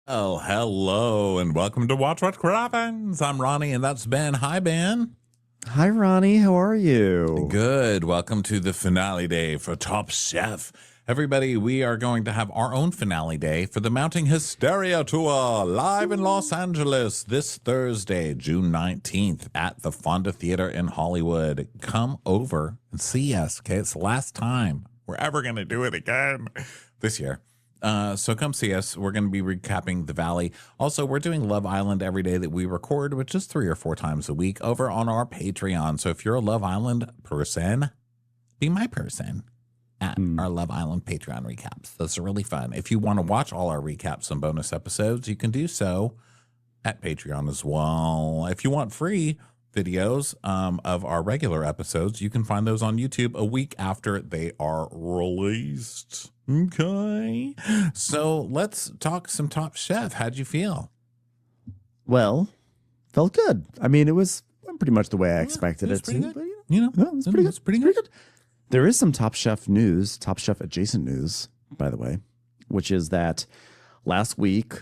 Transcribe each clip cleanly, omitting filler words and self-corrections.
Oh, hello, and welcome to Watch What Crappens. I'm Ronnie, and that's Ben. Hi, Ben. Hi, Ronnie. How are you? Good. Welcome to the finale day for Top Chef. Everybody, we are going to have our own finale day for the Mounting Hysteria Tour live in Los Angeles this Thursday, June 19th at the Fonda Theater in Hollywood. Come over and see us, okay? It's the last time we're ever going to do it again this year. So come see us. We're going to be recapping the Valley. Also, we're doing Love Island every day that we record, which is 3 or 4 times a week over on our Patreon. So if you're a Love Island person, be my person at our Love Island Patreon recaps. Those are really fun. If you want to watch all our recaps and bonus episodes, you can do so at Patreon as well. If you want free videos of our regular episodes, you can find those on YouTube a week after they are released. Okay, so let's talk some Top Chef. How'd you feel? Well, felt good. I mean, it was pretty much the way I expected it to. But, it was pretty good. It's pretty good. There is some Top Chef news, Top Chef adjacent news, by the way, which is that last week,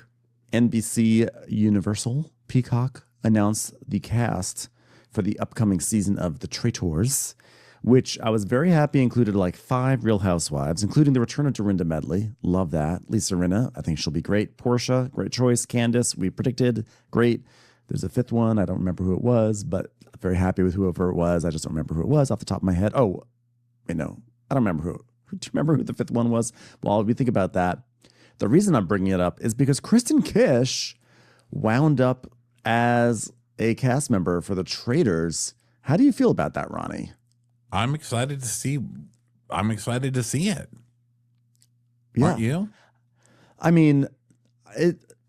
NBC Universal Peacock announced the cast for the upcoming season of The Traitors, which I was very happy included like 5 Real Housewives, including the return of Dorinda Medley. Love that. Lisa Rinna, I think she'll be great. Portia, great choice. Candace, we predicted, great. There's a 5th one. I don't remember who it was, but very happy with whoever it was. I just don't remember who it was off the top of my head. Oh, I don't remember who. Do you remember who the 5th one was? Well, if you think about that, the reason I'm bringing it up is because Kristen Kish wound up as a cast member for The Traitors. How do you feel about that, Ronnie? I'm excited to see it. Yeah. Aren't you? I mean,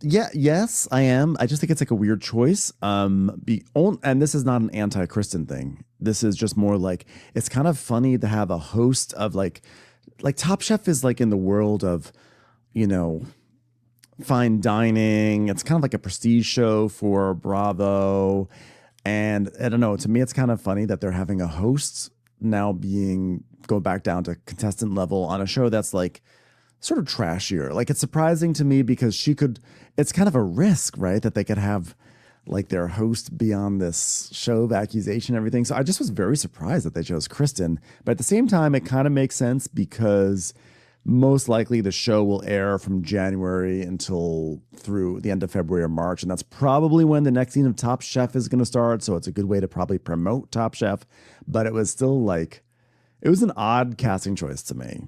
yes, I am. I just think it's like a weird choice. And this is not an anti-Kristen thing. This is just more like, it's kind of funny to have a host of like Top Chef is like in the world of, fine dining. It's kind of like a prestige show for Bravo. And I don't know, to me, it's kind of funny that they're having a host now go back down to contestant level on a show that's like sort of trashier. Like, it's surprising to me because it's kind of a risk, right? That they could have like their host be on this show of accusation and everything. So I just was very surprised that they chose Kristen. But at the same time, it kind of makes sense because most likely the show will air from January until through the end of February or March. And that's probably when the next season of Top Chef is going to start. So it's a good way to probably promote Top Chef. But it was still it was an odd casting choice to me.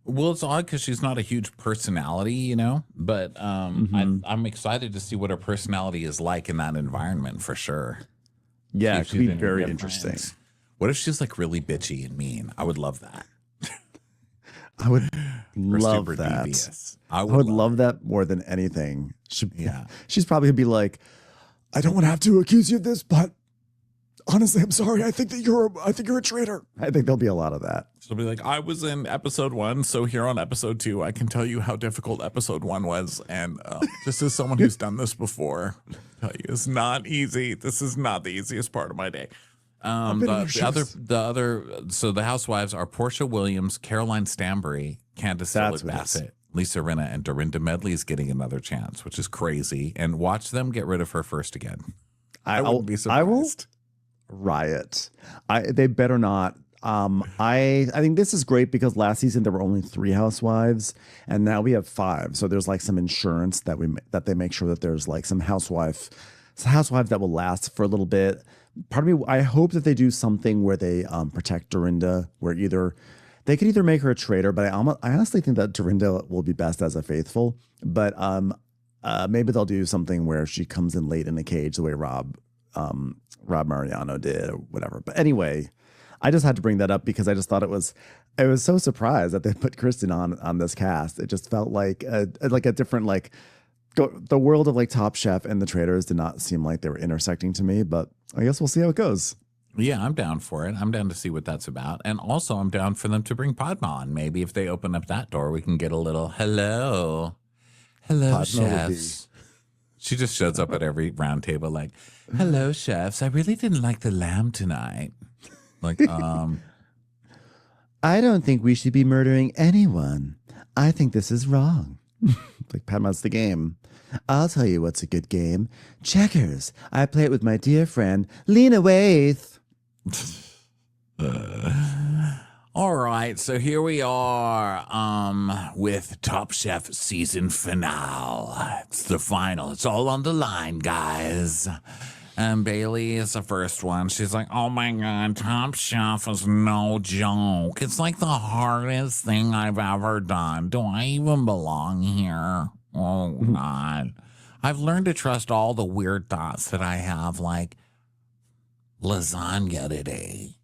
Well, it's odd because she's not a huge personality, but I'm excited to see what her personality is like in that environment for sure. Yeah, it could be very interesting. What if she's like really bitchy and mean? I would love that. I would love that. Devious. I would love that more than anything. She's probably gonna be like, I don't want to have to accuse you of this, but honestly, I'm sorry. I think you're a traitor. I think there'll be a lot of that. She'll be like, I was in episode 1, so here on episode 2, I can tell you how difficult episode 1 was, and just as someone who's done this before, I'll tell you, it's not easy. This is not the easiest part of my day. So the housewives are Portia Williams, Caroline Stanbury, Candace Bassett, Lisa Rinna, and Dorinda Medley is getting another chance, which is crazy. And watch them get rid of her first again. I wouldn't be surprised. I will riot. They better not. I think this is great because last season there were only 3 housewives, and now we have 5. So there's like some insurance that they make sure that there's like some housewives that will last for a little bit. Part of me, I hope that they do something where they protect Dorinda, where they could either make her a traitor, but I honestly think that Dorinda will be best as a faithful. But maybe they'll do something where she comes in late in a cage, the way Rob Mariano did, or whatever. But anyway, I just had to bring that up because I just thought I was so surprised that they put Kristen on this cast. It just felt like a different the world of like Top Chef and The Traitors did not seem like they were intersecting to me, but I guess we'll see how it goes. Yeah, I'm down for it. I'm down to see what that's about. And also I'm down for them to bring Padma on. Maybe if they open up that door, we can get a little hello Padma chefs. She just shows up at every round table like, hello chefs. I really didn't like the lamb tonight. Like, I don't think we should be murdering anyone. I think this is wrong. Like, Padma's the game. I'll tell you what's a good game. Checkers. I play it with my dear friend, Lena Waithe. All right, so here we are with Top Chef season finale. It's the final. It's all on the line, guys. And Bailey is the first one. She's like, oh my God, Top Chef is no joke. It's like the hardest thing I've ever done. Do I even belong here? Oh God. I've learned to trust all the weird thoughts that I have, like lasagna today.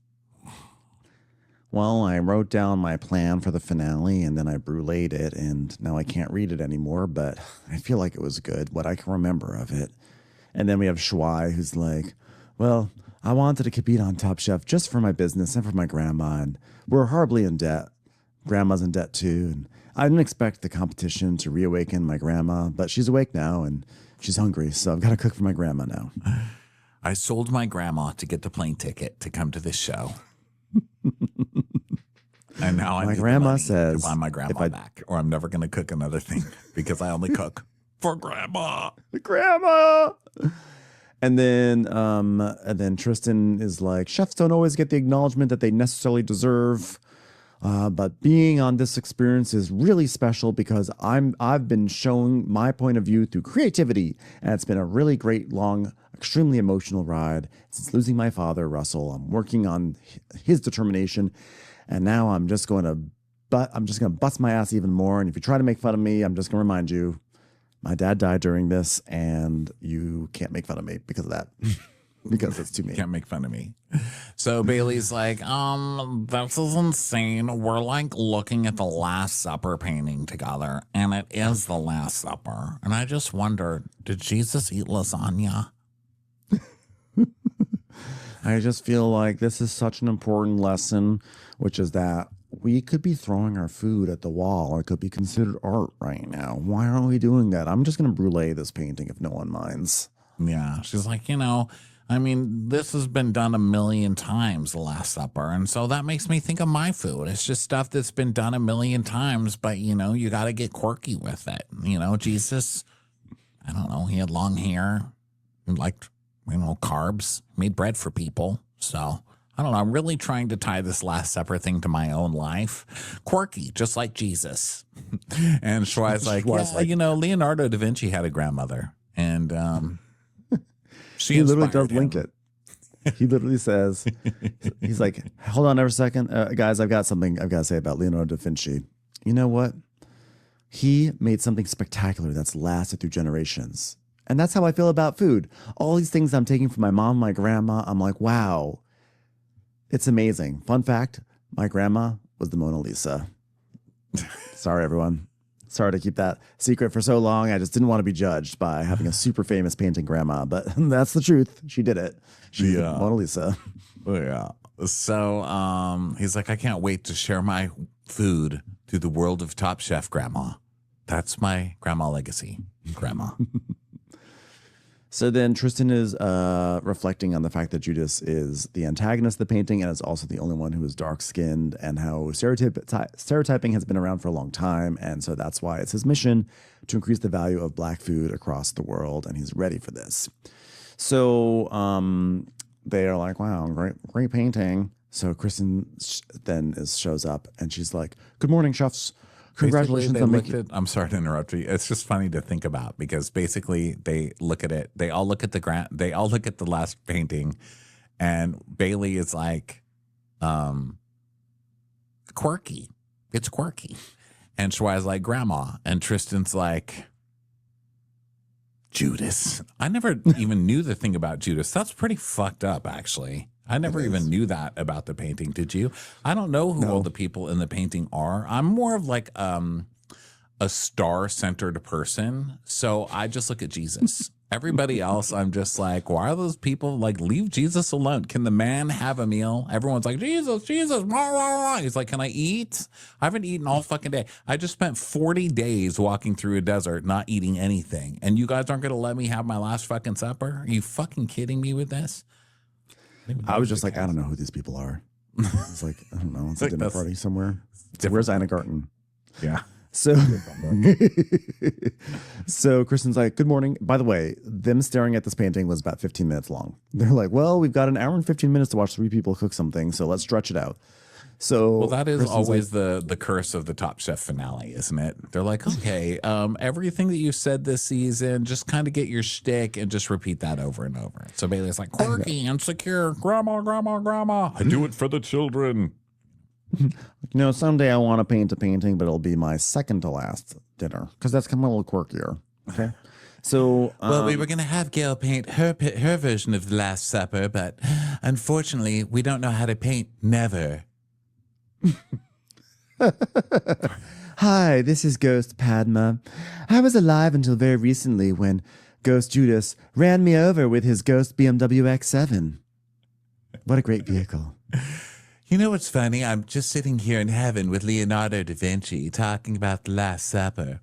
Well, I wrote down my plan for the finale and then I bruleed it, and now I can't read it anymore, but I feel like it was good, what I can remember of it. And then we have Shuai, who's like, well, I wanted to compete on Top Chef just for my business and for my grandma, and we're horribly in debt. Grandma's in debt too, and I didn't expect the competition to reawaken my grandma, but she's awake now and she's hungry, so I've got to cook for my grandma now. I sold my grandma to get the plane ticket to come to this show. And now my grandma says to buy my grandma back, or I'm never going to cook another thing because I only cook for grandma. Grandma. And then Tristan is like, chefs don't always get the acknowledgement that they necessarily deserve. But being on this experience is really special because I've been showing my point of view through creativity, and it's been a really great, long, extremely emotional ride since losing my father, Russell. I'm working on his determination, and now I'm just going to bust my ass even more. And if you try to make fun of me, I'm just going to remind you, my dad died during this, and you can't make fun of me because of that. Because it's too mean. Can't make fun of me. So Bailey's like, this is insane. We're like looking at the Last Supper painting together, and it is the Last Supper. And I just wonder, did Jesus eat lasagna? I just feel like this is such an important lesson, which is that we could be throwing our food at the wall. It could be considered art right now. Why aren't we doing that? I'm just going to brulee this painting if no one minds. Yeah. She's like, I mean, this has been done a million times, the Last Supper. And so that makes me think of my food. It's just stuff that's been done a million times, but, you got to get quirky with it. Jesus, I don't know, he had long hair. He liked, carbs, made bread for people. So, I don't know. I'm really trying to tie this Last Supper thing to my own life. Quirky, just like Jesus. And Shuai's like, Leonardo da Vinci had a grandmother. And, he literally does link it. He literally says, he's like, hold on a second. Guys, I've got something I've got to say about Leonardo da Vinci. You know what? He made something spectacular that's lasted through generations. And that's how I feel about food. All these things I'm taking from my mom, my grandma, I'm like, wow, it's amazing. Fun fact, my grandma was the Mona Lisa. Sorry, everyone. Sorry to keep that secret for so long. I just didn't want to be judged by having a super famous painting grandma, but that's the truth. She did it. She's the Mona Lisa. Yeah. So he's like, I can't wait to share my food to the world of Top Chef, Grandma. That's my grandma legacy, Grandma. So then Tristan is reflecting on the fact that Judas is the antagonist of the painting and is also the only one who is dark-skinned, and how stereotyping has been around for a long time. And so that's why it's his mission to increase the value of Black food across the world, and he's ready for this. So they are like, wow, great painting. So Kristen then shows up, and she's like, good morning, chefs. Congratulations on making. I'm sorry to interrupt you. It's just funny to think about because basically they look at it. They all look at the last painting, and Bailey is like, quirky. It's quirky, and Shuai's like grandma, and Tristan's like Judas. I never even knew the thing about Judas. That's pretty fucked up, actually. I never even knew that about the painting. Did you? I don't know who all the people in the painting are. I'm more of like a star-centered person. So I just look at Jesus. Everybody else, I'm just like, why are those people like, leave Jesus alone? Can the man have a meal? Everyone's like, Jesus. Blah, blah, blah. He's like, can I eat? I haven't eaten all fucking day. I just spent 40 days walking through a desert, not eating anything. And you guys aren't going to let me have my last fucking supper? Are you fucking kidding me with this? I was just like, I don't know who these people are. It's like, I don't know. It's a dinner party somewhere. Where's Anna Garten? Yeah. So, so Kristen's like, good morning. By the way, them staring at this painting was about 15 minutes long. They're like, well, we've got an hour and 15 minutes to watch three people cook something, so let's stretch it out. So Well, that is Kristen's always the curse of the Top Chef finale, isn't it? They're like, okay, everything that you said this season, just kind of get your shtick and just repeat that over and over. So Bailey's like, quirky, insecure, grandma, grandma, grandma. I do it for the children. someday I want to paint a painting, but it'll be my second to last dinner because that's kind of a little quirkier. Okay. So, well, we were going to have Gail paint her version of The Last Supper, but unfortunately, we don't know how to paint Never. Hi, this is Ghost Padma. I was alive until very recently when Ghost Judas ran me over with his Ghost BMW X7. What a great vehicle. You know what's funny? I'm just sitting here in heaven with Leonardo da Vinci talking about The Last Supper.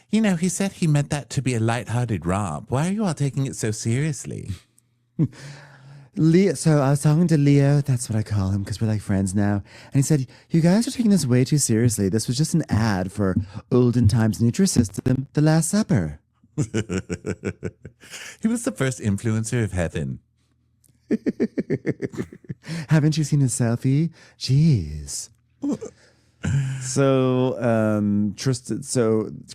You know, he said he meant that to be a lighthearted romp. Why are you all taking it so seriously? Leo, so I was talking to Leo, that's what I call him because we're like friends now. And he said, you guys are taking this way too seriously. This was just an ad for olden times Nutrisystem, The Last Supper. He was the first influencer of heaven. Haven't you seen his selfie? Jeez. So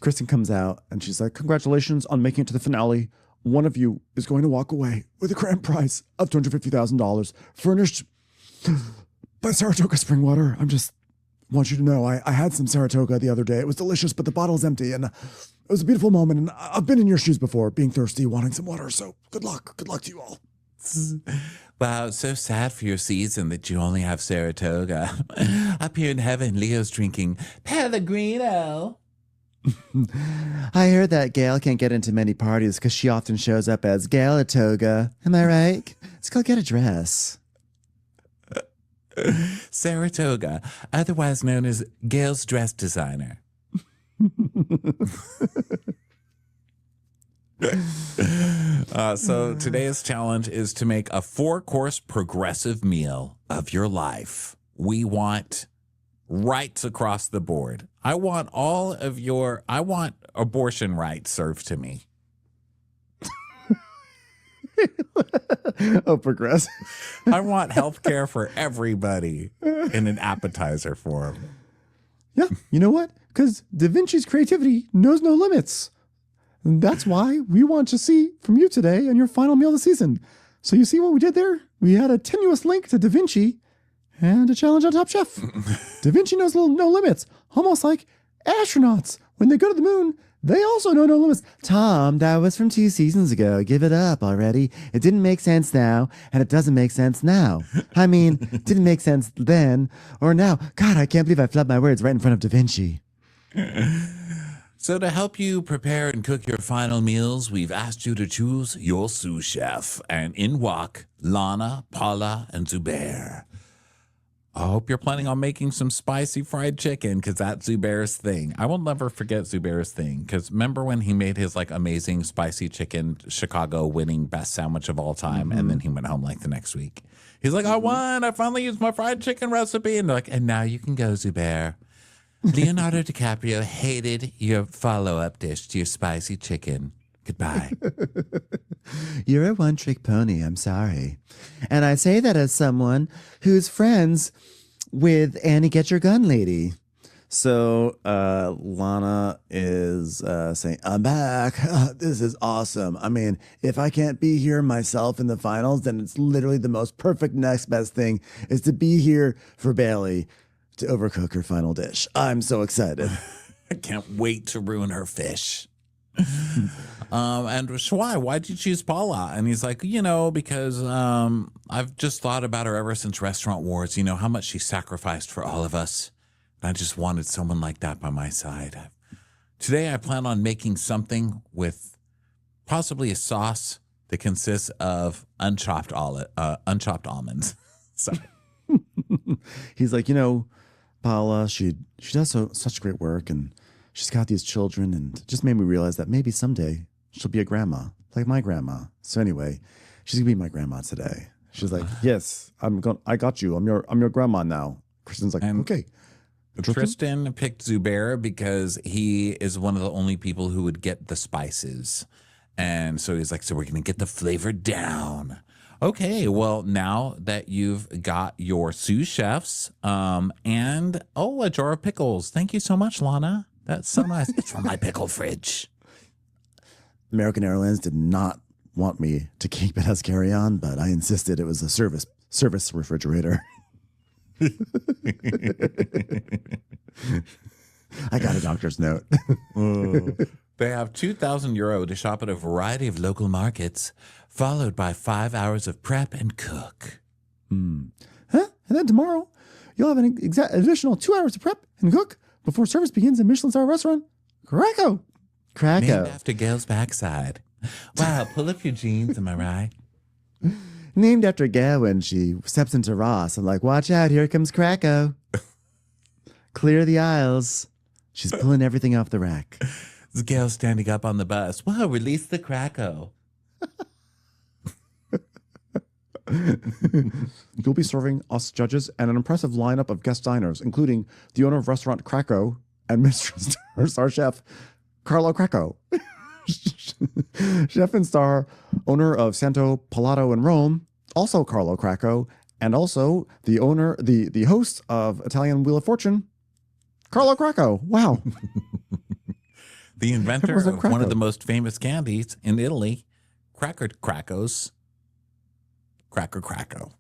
Kristen comes out and she's like, congratulations on making it to the finale. One of you is going to walk away with a grand prize of $250,000 furnished by Saratoga Spring Water. Want you to know I had some Saratoga the other day. It was delicious, but the bottle's empty. And it was a beautiful moment. And I've been in your shoes before, being thirsty, wanting some water. So good luck. Good luck to you all. Wow, it's so sad for your season that you only have Saratoga. Up here in heaven, Leo's drinking Pellegrino. I heard that Gail can't get into many parties because she often shows up as Galatoga. Am I right? Let's go get a dress. Saratoga, otherwise known as Gail's dress designer. So today's challenge is to make a 4-course progressive meal of your life. We want rights across the board. I want abortion rights served to me. Oh, progressive. I want health care for everybody in an appetizer form. Yeah, you know what? Because Da Vinci's creativity knows no limits. And that's why we want to see from you today and your final meal of the season. So you see what we did there? We had a tenuous link to Da Vinci and a challenge on Top Chef. Da Vinci knows no limits, almost like astronauts. When they go to the moon, they also know no limits. Tom, that was from 2 seasons ago. Give it up already. It didn't make sense now, and it doesn't make sense now. I mean, it didn't make sense then or now. God, I can't believe I flubbed my words right in front of Da Vinci. So to help you prepare and cook your final meals, we've asked you to choose your sous chef. And in walk Lana, Paula, and Zubair. I hope you're planning on making some spicy fried chicken because that's Zubair's thing. I will never forget Zubair's thing because remember when he made his like amazing spicy chicken Chicago winning best sandwich of all time, and then he went home like the next week. He's like, I won. I finally used my fried chicken recipe. And they're like, and now you can go, Zubair. Leonardo DiCaprio hated your follow-up dish to your spicy chicken. Goodbye. You're a one-trick pony. I'm sorry. And I say that as someone who's friends with Annie Get Your Gun Lady. So Lana is saying, I'm back. This is awesome. I mean, if I can't be here myself in the finals, then it's literally the most perfect next best thing is to be here for Bailey to overcook her final dish. I'm so excited. I can't wait to ruin her fish. And why'd you choose Paula? And he's like, because I've just thought about her ever since Restaurant Wars, how much she sacrificed for all of us. And I just wanted someone like that by my side. Today I plan on making something with possibly a sauce that consists of unchopped almonds. Sorry. He's like, Paula, she does such great work, and she's got these children, and it just made me realize that maybe someday she'll be a grandma, like my grandma. So anyway, she's gonna be my grandma today. She's like, yes, I got you. I'm your grandma now. Kristen's like, okay. Tristan picked Zubair because he is one of the only people who would get the spices. And so he's like, so we're going to get the flavor down. Okay, well, now that you've got your sous chefs and, a jar of pickles. Thank you so much, Lana. That's so nice. It's from my pickle fridge. American Airlines did not want me to keep it as carry-on, but I insisted it was a service refrigerator. I got a doctor's note. They have €2,000 to shop at a variety of local markets, followed by 5 hours of prep and cook. Huh? And then tomorrow, you'll have an additional 2 hours to prep and cook before service begins in Michelin star restaurant Krakow. Named after Gail's backside. Wow, pull up your jeans, am I right? Named after Gail when she steps into Ross. I'm like, watch out, here comes Krakow. Clear the aisles. She's pulling everything off the rack. This Gail standing up on the bus. Wow, release the Krakow. You'll be serving us judges and an impressive lineup of guest diners, including the owner of restaurant Krakow and Michelin star chef Carlo Krakow. Chef and star owner of Santo Palato in Rome, also Carlo Krakow, and also the host of Italian Wheel of Fortune, Carlo Krakow. Wow. The inventor of one of the most famous candies in Italy, Crackers. Cracker Krakow.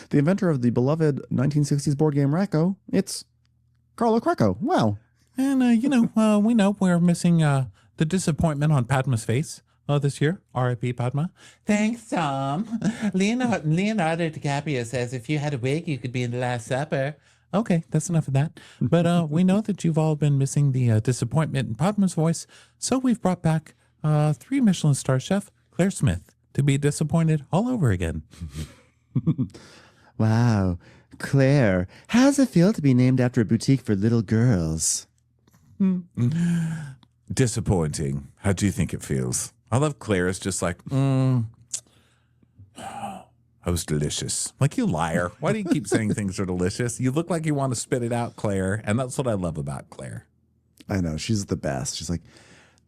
The inventor of the beloved 1960s board game Racco, it's Carlo Krakow. Wow. And, we know we're missing the disappointment on Padma's face this year. R.I.P. Padma. Thanks, Tom. Leonardo DiCaprio says if you had a wig, you could be in The Last Supper. Okay, that's enough of that. But we know that you've all been missing the disappointment in Padma's voice, so we've brought back 3 Michelin star chef Claire Smith to be disappointed all over again. Wow. Claire, how does it feel to be named after a boutique for little girls? Disappointing. How do you think it feels? I love Claire. It's just like, that was delicious. Like, you liar. Why do you keep saying things are delicious? You look like you want to spit it out, Claire. And that's what I love about Claire. I know. She's the best. She's like,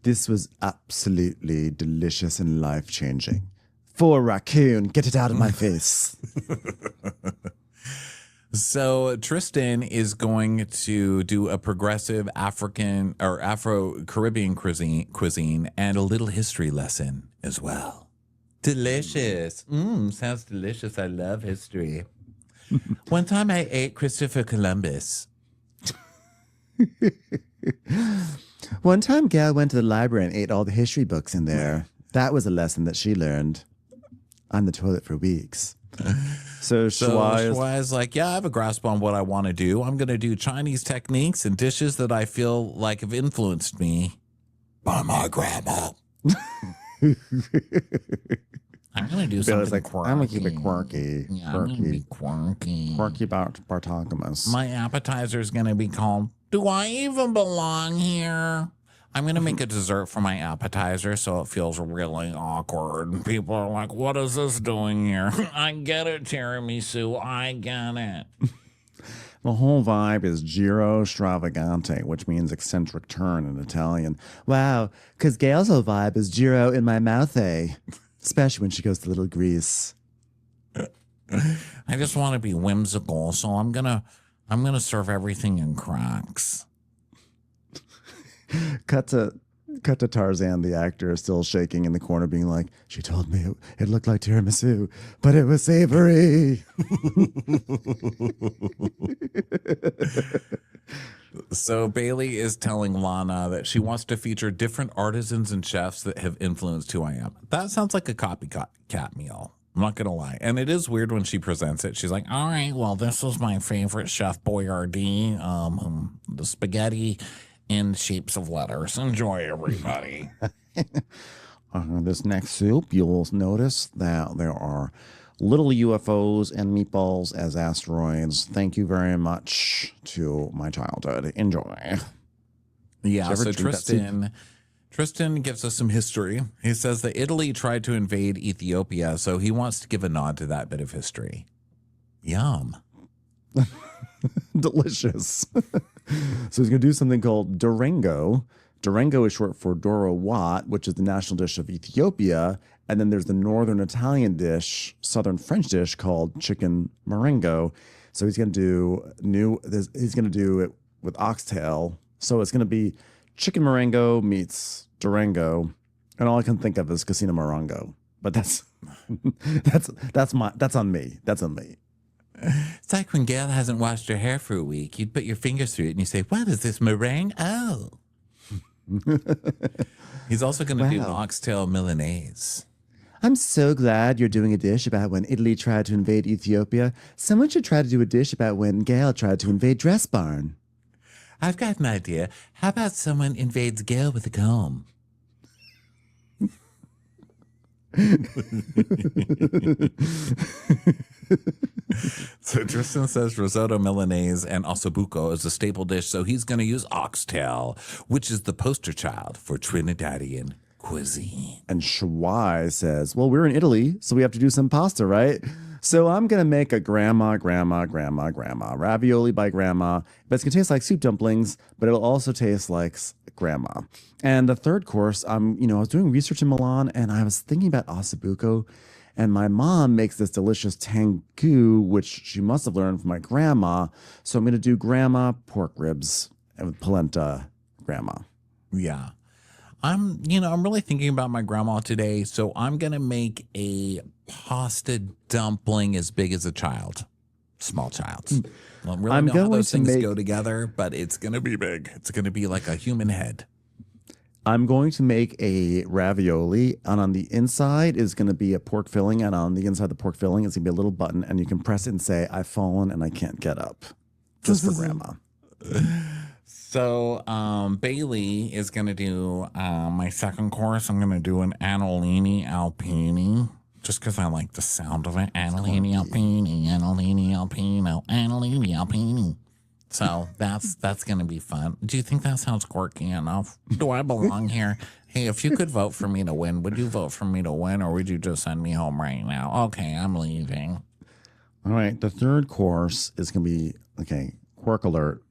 this was absolutely delicious and life-changing. For raccoon, get it out of my face. So Tristan is going to do a progressive African or Afro-Caribbean cuisine and a little history lesson as well. Delicious. Sounds delicious. I love history. One time I ate Christopher Columbus. One time Gail went to the library and ate all the history books in there. That was a lesson that she learned on the toilet for weeks. So Shwai is like, yeah, I have a grasp on what I want to do. I'm going to do Chinese techniques and dishes that I feel like have influenced me by my grandma. I'm going to do something like, quirky. I'm going to keep it quirky. Yeah, I'm going to be quirky. Quirky about Bartakamus. My appetizer is going to be called, Do I Even Belong Here? I'm going to make a dessert for my appetizer so it feels really awkward. And people are like, what is this doing here? I get it, tiramisu. I get it. The whole vibe is giro stravagante, which means eccentric turn in Italian. Wow, because Gail's whole vibe is giro in my mouth, especially when she goes to Little Greece. I just want to be whimsical, so I'm gonna serve everything in cracks. Cut to Tarzan, the actor, still shaking in the corner, being like, she told me it looked like tiramisu, but it was savory. So Bailey is telling Lana that she wants to feature different artisans and chefs that have influenced who I am. That sounds like a copycat meal. I'm not going to lie. And it is weird when she presents it. She's like, all right, well, this is my favorite Chef Boyardee, the spaghetti in shapes of letters. Enjoy, everybody. This next soup, you'll notice that there are little UFOs and meatballs as asteroids. Thank you very much to my childhood. Enjoy. Yeah, so Tristan gives us some history. He says that Italy tried to invade Ethiopia, so he wants to give a nod to that bit of history. Yum. Delicious. So he's going to do something called Durango. Durango is short for Doro Wat, which is the national dish of Ethiopia. And then there's the northern Italian dish, southern French dish called chicken marengo. So he's going to he's going to do it with oxtail. So it's going to be chicken marengo meets Durango. And all I can think of is Casino Morongo. But that's on me. That's on me. It's like when Gail hasn't washed her hair for a week. You'd put your fingers through it and you say, "What is this meringue?" Oh. He's also going to do oxtail Milanese. I'm so glad you're doing a dish about when Italy tried to invade Ethiopia. Someone should try to do a dish about when Gail tried to invade Dress Barn. I've got an idea. How about someone invades Gail with a comb? So Tristan says risotto Milanese and ossobuco is a staple dish, so he's going to use oxtail, which is the poster child for Trinidadian cuisine. And Shawai says, well, we're in Italy, so we have to do some pasta, right? So I'm going to make a grandma ravioli by grandma, but it's going to taste like soup dumplings, but it'll also taste like grandma. And the third course, I was doing research in Milan and I was thinking about ossobuco, and my mom makes this delicious tangu, which she must have learned from my grandma. So I'm going to do grandma pork ribs and with polenta grandma. Yeah. I'm really thinking about my grandma today, so I'm going to make a pasta dumpling as big as a child. Small child. I don't really know how those things go together, but it's going to be big. It's going to be like a human head. I'm going to make a ravioli, and on the inside is going to be a pork filling, and on the inside of the pork filling is going to be a little button, and you can press it and say, "I've fallen and I can't get up." Just for grandma. So Bailey is going to do my second course. I'm going to do an annolini alpini, just because I like the sound of it. Annolini alpini, annolini alpino, annolini alpini. So that's going to be fun. Do you think that sounds quirky enough? Do I belong here? Hey, if you could vote for me to win, would you vote for me to win, or would you just send me home right now? Okay, I'm leaving. All right, the third course is going to be, quirk alert,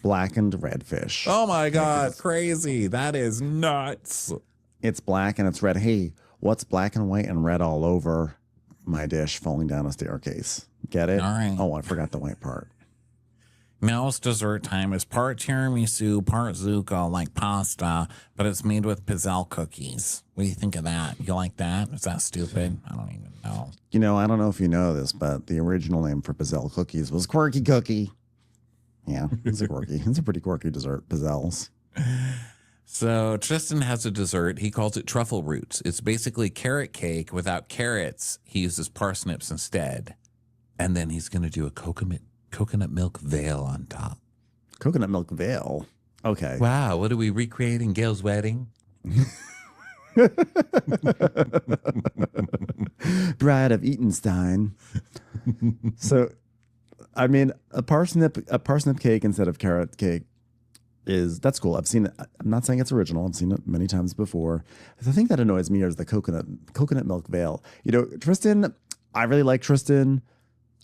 blackened redfish. Oh my God, crazy. That is nuts. It's black and it's red. Hey, what's black and white and red all over my dish falling down a staircase? Get it? All right. Oh, I forgot the white part. Now it's dessert time. It's part tiramisu, part zucca, like pasta, but it's made with pizzelle cookies. What do you think of that? You like that? Is that stupid? I don't even know. I don't know if you know this, but the original name for pizzelle cookies was Quirky Cookie. Yeah, it's a pretty quirky dessert, pizzelles. So Tristan has a dessert. He calls it truffle roots. It's basically carrot cake without carrots. He uses parsnips instead. And then he's going to do a coconut milk veil on top. Coconut milk veil? Okay. Wow, what are we recreating? Gail's wedding? Bride of Eatonstein. So, I mean, a parsnip cake instead of carrot cake that's cool. I've seen it. I'm not saying it's original. I've seen it many times before. The thing that annoys me is the coconut milk veil. Tristan, I really like Tristan.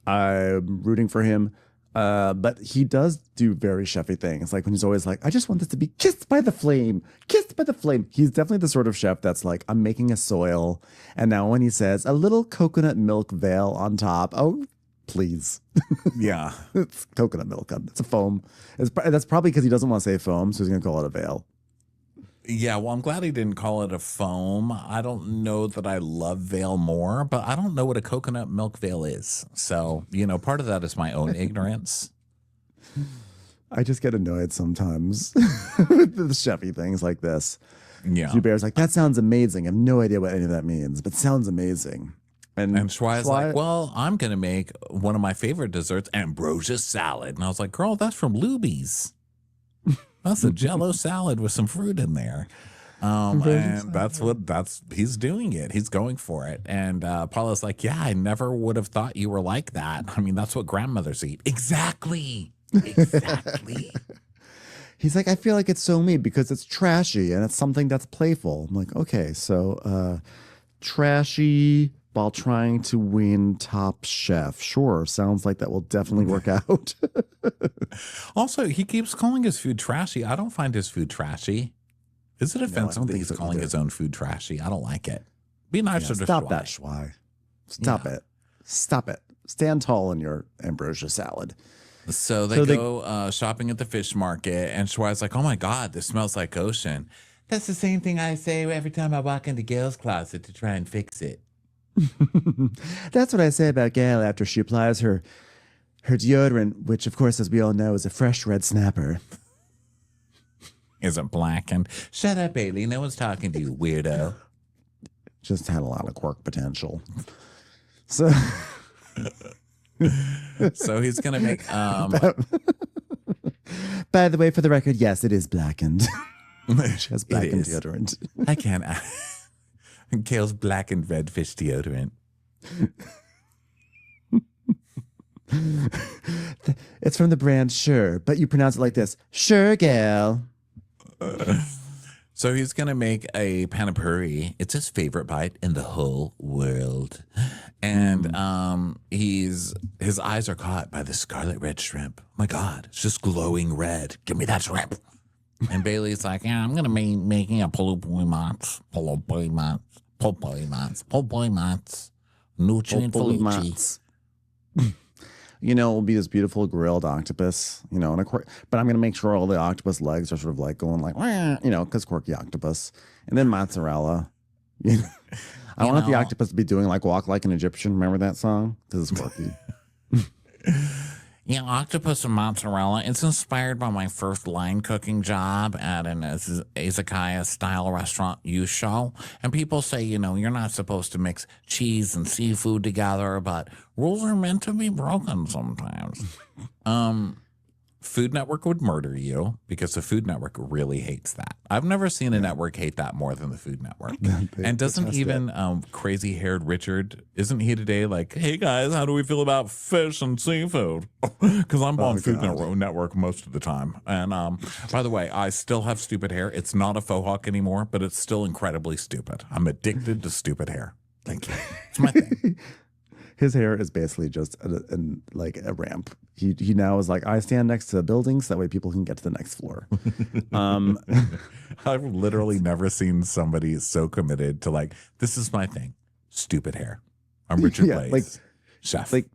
I'm rooting for him. But he does do very chefy things. Like when he's always like, I just want this to be kissed by the flame, kissed by the flame. He's definitely the sort of chef that's like, I'm making a soil. And now when he says a little coconut milk veil on top, oh, please. Yeah. It's coconut milk. It's a foam. That's probably because he doesn't want to say foam, so he's going to call it a veil. Yeah, well, I'm glad he didn't call it a foam. I don't know that I love veil more, but I don't know what a coconut milk veil is. So, part of that is my own ignorance. I just get annoyed sometimes with the chefy things like this. Yeah. Zubair's like, that sounds amazing. I have no idea what any of that means, but sounds amazing. And Schwei's like, well, I'm going to make one of my favorite desserts, ambrosia salad. And I was like, girl, that's from Luby's. That's a Jell-O salad with some fruit in there. And he's doing it. He's going for it. And Paula's like, yeah, I never would have thought you were like that. I mean, that's what grandmothers eat. Exactly. He's like, I feel like it's so me because it's trashy and it's something that's playful. I'm like, okay, so trashy while trying to win Top Chef. Sure, sounds like that will definitely work out. Also, he keeps calling his food trashy. I don't find his food trashy. Is it offensive that he's calling his own food trashy? I don't like it. Be nicer to Stop Schwei. that, Schwei. Stop it. Stop it. Stand tall in your ambrosia salad. So they go shopping at the fish market, and Schwei's like, oh my God, this smells like ocean. That's the same thing I say every time I walk into Gail's closet to try and fix it. That's what I say about Gail after she applies her deodorant, which, of course, as we all know, is a fresh red snapper. Isn't blackened. Shut up, Bailey. No one's talking to you, weirdo. Just had a lot of quirk potential. So, so he's gonna make. By the way, for the record, yes, it is blackened. She has blackened deodorant. I can't. Gail's blackened red fish deodorant. It's from the brand Sure, but you pronounce it like this: Sure, Gail. So he's gonna make a panipuri. It's his favorite bite in the whole world, and his eyes are caught by the scarlet red shrimp. Oh my God, it's just glowing red. Give me that shrimp. And Bailey's like, yeah, I'm gonna be making a polopoi mats, nutrient mats. You know, it'll be this beautiful grilled octopus, you know, and but I'm going to make sure all the octopus legs are sort of like going like, you know, because quirky octopus. And then mozzarella. I want the octopus to be doing like Walk Like an Egyptian. Remember that song? Because it's quirky. Yeah, octopus and mozzarella. It's inspired by my first line cooking job at an izakaya-style restaurant, Yusho. And people say, you know, you're not supposed to mix cheese and seafood together, but rules are meant to be broken sometimes. Food Network would murder you because the Food Network really hates that. I've never seen a network hate that more than the Food Network. And doesn't even crazy-haired Richard, isn't he today like, hey guys, how do we feel about fish and seafood? Because I'm on Food Network most of the time. And by the way, I still have stupid hair. It's not a faux hawk anymore, but it's still incredibly stupid. I'm addicted to stupid hair. Thank you. It's my thing. His hair is basically just like a ramp. He now is like, I stand next to buildings, so that way people can get to the next floor. I've literally never seen somebody so committed to like, this is my thing, stupid hair. I'm Richard Blaze, like, chef. Like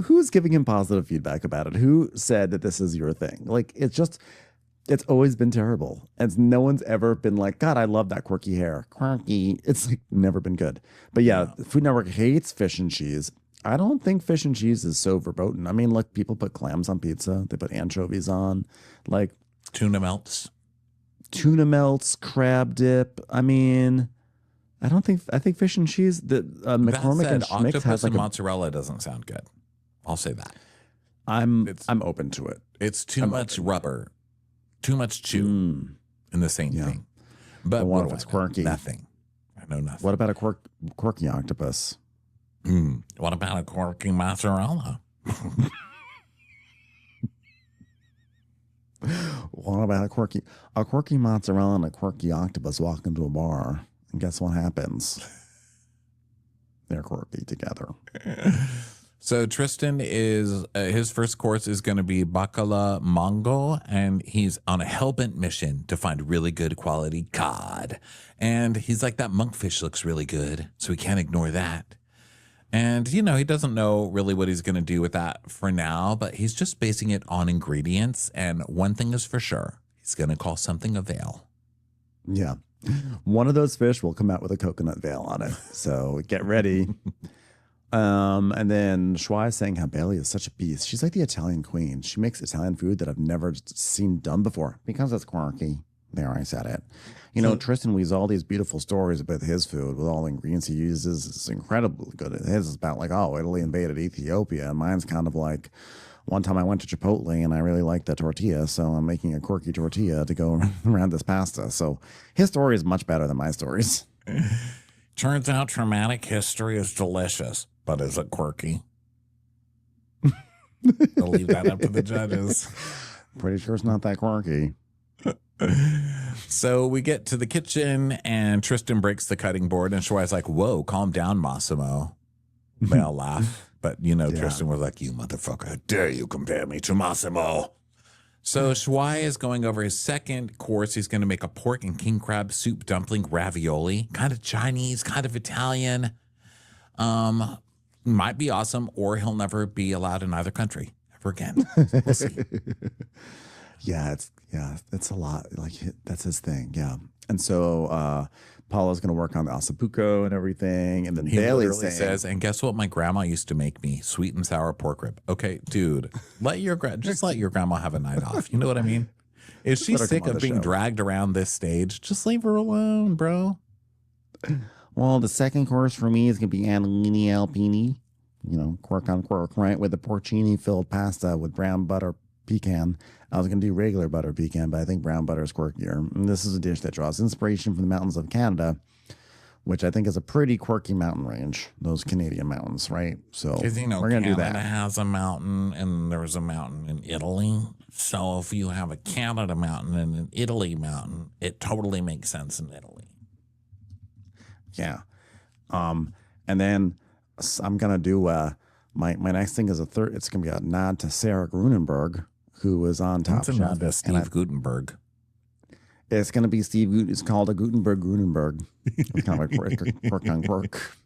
who's giving him positive feedback about it? Who said that this is your thing? Like it's always been terrible. And no one's ever been like, God, I love that quirky hair. Quirky. It's like never been good. But yeah, the Food Network hates fish and cheese. I don't think fish and cheese is so verboten. I mean, look, people put clams on pizza. They put anchovies on. Like tuna melts, crab dip. I mean, I think fish and cheese, the McCormick and Schmick has like mozzarella doesn't sound good. I'll say that. I'm open to it. It's too much rubber. Too much chew in the same thing. But what if it's quirky? Nothing. I know nothing. What about a quirky octopus? What about a quirky mozzarella? What about a quirky mozzarella and a quirky octopus walk into a bar? And guess what happens? They're quirky together. So Tristan is his first course is going to be bacala mango, and he's on a hellbent mission to find really good quality cod. And he's like, that monkfish looks really good, so we can't ignore that. And, you know, he doesn't know really what he's going to do with that for now, but he's just basing it on ingredients. And one thing is for sure, he's going to call something a veal. Yeah. One of those fish will come out with a coconut veil on it. So get ready. And then Schwei is saying how Bailey is such a beast. She's like the Italian queen. She makes Italian food that I've never seen done before because it's quirky. There, I said it. You know, Tristan weaves all these beautiful stories about his food with all the ingredients he uses. It's incredibly good. His is about like, oh, Italy invaded Ethiopia. And mine's kind of like, one time I went to Chipotle and I really liked the tortilla, so I'm making a quirky tortilla to go around this pasta. So his story is much better than my stories. Turns out traumatic history is delicious, but is it quirky? I'll leave that up to the judges. Pretty sure it's not that quirky. So we get to the kitchen and Tristan breaks the cutting board and Shwai's like, whoa, calm down, Massimo. They all laugh. But, Tristan was like, you motherfucker, how dare you compare me to Massimo? So Shwai is going over his second course. He's going to make a pork and king crab soup dumpling ravioli. Kind of Chinese, kind of Italian. Might be awesome, or he'll never be allowed in either country ever again. We'll see. Yeah, it's a lot. Like that's his thing. Yeah. And so Paulo's going to work on the osabuco and everything. And then He Bailey literally says, and guess what my grandma used to make me? Sweet and sour pork rib. Okay, dude, just let your grandma have a night off. You know what I mean? Is she sick of being dragged around this stage? Just leave her alone, bro. Well, the second course for me is going to be annalini alpini, quirk on quirk, right? With the porcini filled pasta with brown butter pecan. I was going to do regular butter pecan, but I think brown butter is quirkier. And this is a dish that draws inspiration from the mountains of Canada, which I think is a pretty quirky mountain range, those Canadian mountains, right? So we're going to do that. Canada has a mountain, and there's a mountain in Italy. So if you have a Canada mountain and an Italy mountain, it totally makes sense in Italy. Yeah. And then I'm going to do my next thing is it's going to be a nod to Sarah Grunenberg, who was on Top Chef. It's a nod to Steve Gutenberg. It's going to be it's called a Gutenberg. It's kind of like quirk on quirk.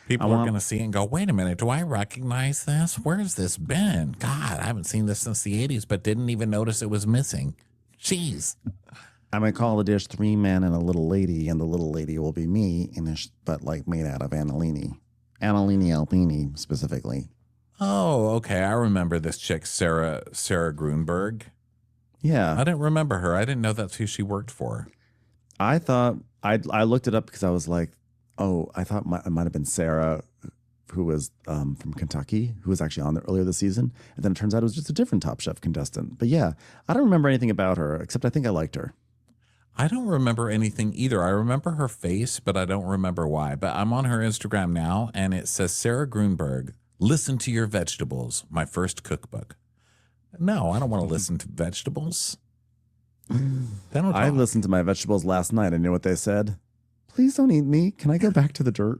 People are going to see it and go, wait a minute, do I recognize this? Where's this been? God, I haven't seen this since the 80s, but didn't even notice it was missing. Jeez. I'm going to call the dish 3 Men and a Little Lady, and the little lady will be me, but like made out of annalini alpini specifically. Oh, okay. I remember this chick, Sarah Grunberg. Yeah. I didn't remember her. I didn't know that's who she worked for. I thought, I looked it up because I was like, oh, I thought it might have been Sarah, who was from Kentucky, who was actually on there earlier this season. And then it turns out it was just a different Top Chef contestant. But yeah, I don't remember anything about her, except I think I liked her. I don't remember anything either. I remember her face, but I don't remember why. But I'm on her Instagram now, and it says, Sarah Grunberg, listen to your vegetables, my first cookbook. No, I don't want to listen to vegetables. I listened to my vegetables last night. And you know what they said? Please don't eat me. Can I go back to the dirt?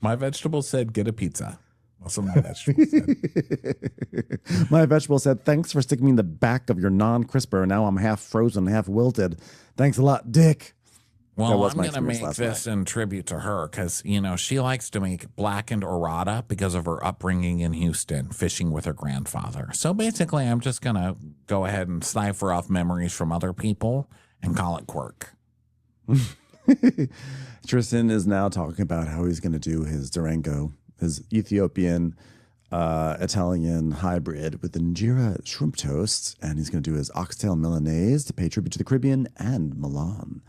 My vegetables said, get a pizza. That's what my vegetables said. My vegetable said, thanks for sticking me in the back of your non-crisper. Now I'm half frozen, half wilted. Thanks a lot, Dick. Well, I'm going to make this in tribute to her because, she likes to make blackened orata because of her upbringing in Houston, fishing with her grandfather. So basically, I'm just going to go ahead and cipher off memories from other people and call it quirk. Tristan is now talking about how he's going to do his Durango, his Ethiopian Italian hybrid with injera shrimp toast, and he's going to do his oxtail Milanese to pay tribute to the Caribbean and Milan.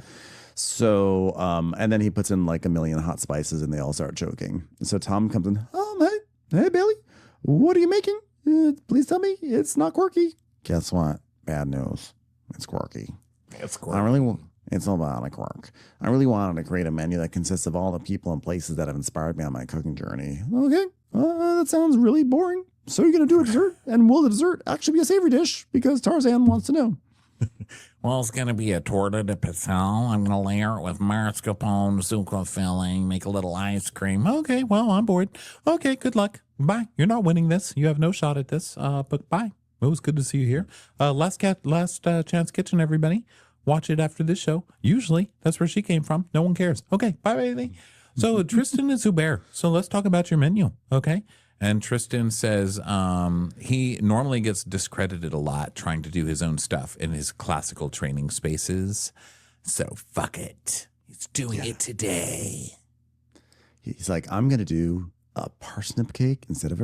So, and then he puts in like a million hot spices and they all start joking. So Tom comes in, hey, Bailey, what are you making? Please tell me it's not quirky. Guess what? Bad news. It's quirky. It's quirky. It's all about a quirk. I really wanted to create a menu that consists of all the people and places that have inspired me on my cooking journey. Okay, that sounds really boring. So you're going to do a dessert, and will the dessert actually be a savory dish? Because Tarzan wants to know. Well, it's going to be a torta de pastel. I'm going to layer it with mascarpone, zucca filling, make a little ice cream. Okay, well, I'm bored. Okay, good luck. Bye. You're not winning this. You have no shot at this, but bye. It was good to see you here. Last Chance Kitchen, everybody. Watch it after this show. Usually, that's where she came from. No one cares. Okay, bye, baby. So Tristan is Zubair. So let's talk about your menu, okay? And Tristan says he normally gets discredited a lot trying to do his own stuff in his classical training spaces. So fuck it. He's doing it today. He's like, I'm going to do a parsnip cake instead of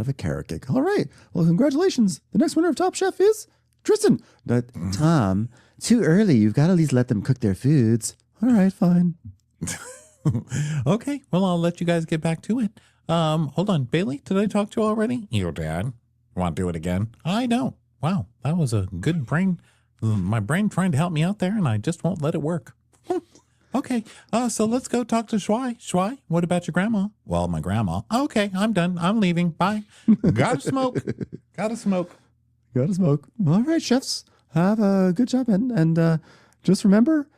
a carrot cake. All right. Well, congratulations. The next winner of Top Chef is Tristan. But Tom, too early. You've got to at least let them cook their foods. All right, fine. Okay. Well, I'll let you guys get back to it. Hold on, Bailey, did I talk to you already? Your dad. Want to do it again? I don't. Wow, that was a good brain. My brain trying to help me out there, and I just won't let it work. Okay, so let's go talk to Shwai. Shwai, what about your grandma? Well, my grandma. Okay, I'm done. I'm leaving. Bye. Gotta smoke. Gotta smoke. Gotta smoke. All right, chefs. have a good job. And just remember,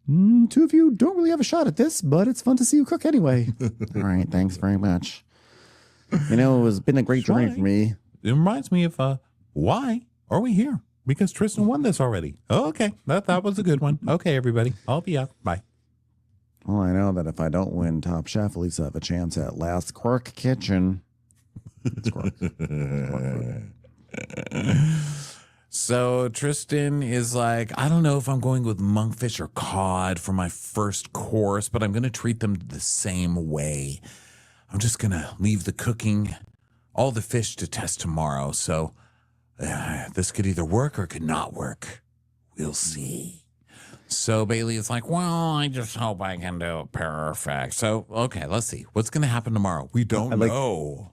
two of you don't really have a shot at this, but it's fun to see you cook anyway. All right. Thanks very much. You know, it's been a great journey for me. It reminds me of why are we here? Because Tristan won this already. Oh, okay. That was a good one. Okay, everybody. I'll be out. Bye. Well, I know that if I don't win Top Chef, at least I have a chance at Last Quirk Kitchen. It's Quirk. So Tristan is like, I don't know if I'm going with monkfish or cod for my first course, but I'm going to treat them the same way. I'm just going to leave the cooking, all the fish to test tomorrow. So this could either work or could not work. We'll see. So Bailey is like, well, I just hope I can do it perfect. So, okay, let's see. What's going to happen tomorrow? We don't know.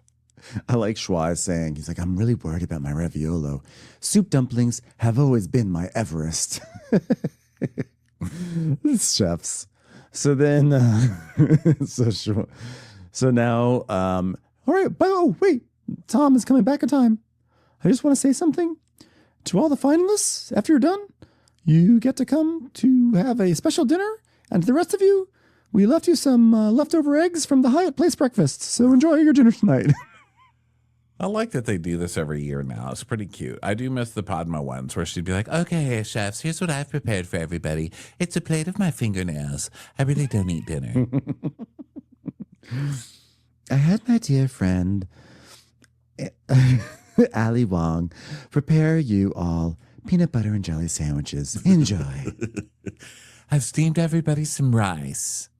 I like Schwa saying, he's like, I'm really worried about my raviolo. Soup dumplings have always been my Everest. Chefs. So then, so now, all right, but oh, wait, Tom is coming back in time. I just want to say something to all the finalists. After you're done, you get to come to have a special dinner. And to the rest of you, we left you some leftover eggs from the Hyatt Place breakfast. So enjoy your dinner tonight. I like that they do this every year now. It's pretty cute. I do miss the Padma ones where she'd be like, okay, chefs, here's what I've prepared for everybody. It's a plate of my fingernails. I really don't eat dinner. I had my dear friend, Ali Wong, prepare you all peanut butter and jelly sandwiches. Enjoy. I've steamed everybody some rice.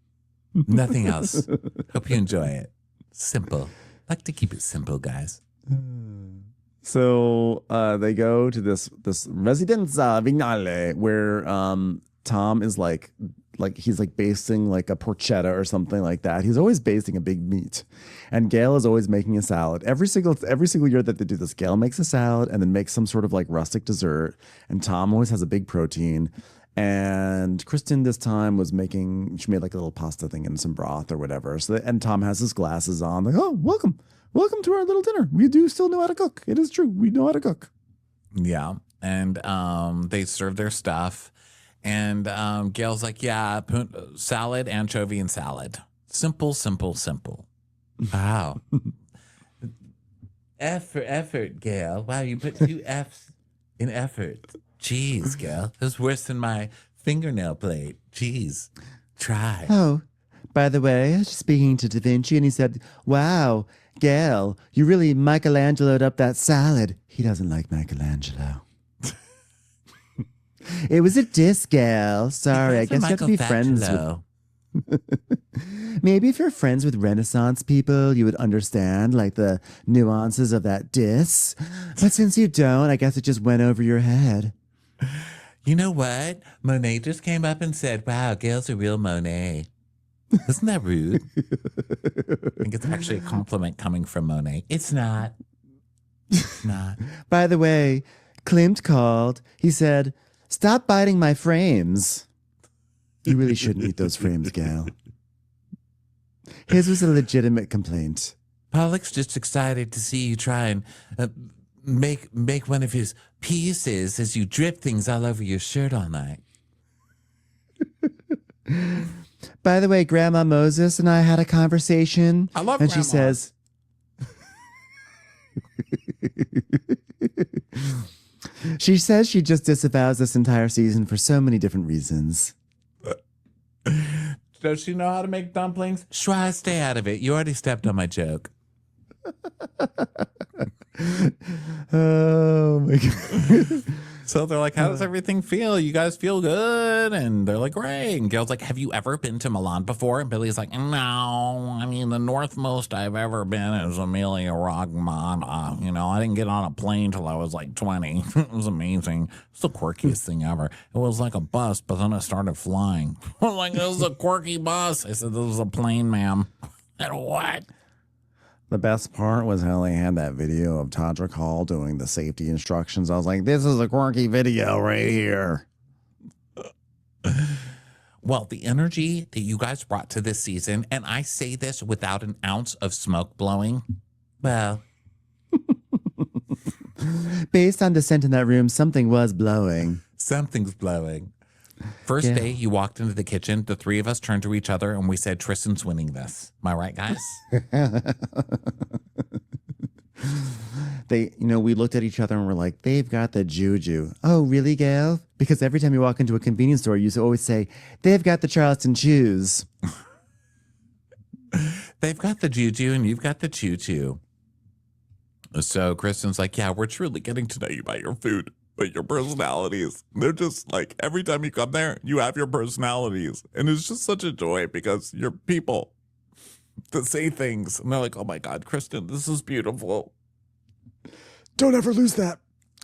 Nothing else. Hope you enjoy it. Simple. Like to keep it simple, guys. So they go to this Residenza Vignale where Tom is like he's like basting like a porchetta or something like that. He's always basting a big meat, and Gail is always making a salad. Every single year that they do this, Gail makes a salad and then makes some sort of like rustic dessert, and Tom always has a big protein. And Kristen this time she made like a little pasta thing and some broth or whatever. And Tom has his glasses on, like, oh, welcome to our little dinner. We do still know how to cook. It is true, we know how to cook. Yeah, and they serve their stuff. And Gail's like, yeah, salad, anchovy, and salad. Simple, simple, simple. Wow. F for effort, Gail. Wow, you put 2 F's in effort. Jeez, Gail. That's worse than my fingernail plate. Jeez. Try. Oh, by the way, I was just speaking to Da Vinci, and he said, wow, Gail, you really Michelangelo'd up that salad. He doesn't like Michelangelo. It was a diss, Gail. Sorry, I guess you have to be friends with... Maybe if you're friends with Renaissance people, you would understand like the nuances of that diss. But since you don't, I guess it just went over your head. You know what? Monet just came up and said, wow, Gail's a real Monet. Isn't that rude? I think it's actually a compliment coming from Monet. It's not. It's not. By the way, Klimt called. He said, stop biting my frames. You really shouldn't eat those frames, Gail. His was a legitimate complaint. Pollock's just excited to see you try and make one of his pieces as you drip things all over your shirt all night. By the way, Grandma Moses and I had a conversation. I love and Grandma. She says, she says she just disavows this entire season for so many different reasons. Does she know how to make dumplings? Schwa, stay out of it. You already stepped on my joke. Oh my God. So they're like, how does everything feel? You guys feel good? And they're like, great. And Gail's like, have you ever been to Milan before? And Billy's like, no. I mean, the northmost I've ever been is Emilia Romagna. You know, I didn't get on a plane till I was like 20. It was amazing. It's the quirkiest thing ever. It was like a bus, but then it started flying. I was like, this is a quirky bus. I said, this is a plane, ma'am. And what? The best part was how they had that video of Todrick Hall doing the safety instructions. I was like, this is a quirky video right here. Well, the energy that you guys brought to this season, and I say this without an ounce of smoke blowing, well, Based on the scent in that room, something was blowing. Something's blowing. First day you walked into the kitchen, the three of us turned to each other and we said, Tristan's winning this. Am I right, guys? We looked at each other and we're like, they've got the juju. Oh, really, Gail? Because every time you walk into a convenience store, you always say, they've got the Charleston chews. They've got the juju and you've got the choo-choo. So Kristen's like, yeah, we're truly getting to know you by your food, but your personalities. They're just like, every time you come there, you have your personalities. And it's just such a joy because you're people that say things. And they're like, oh my God, Kristen, this is beautiful. Don't ever lose that.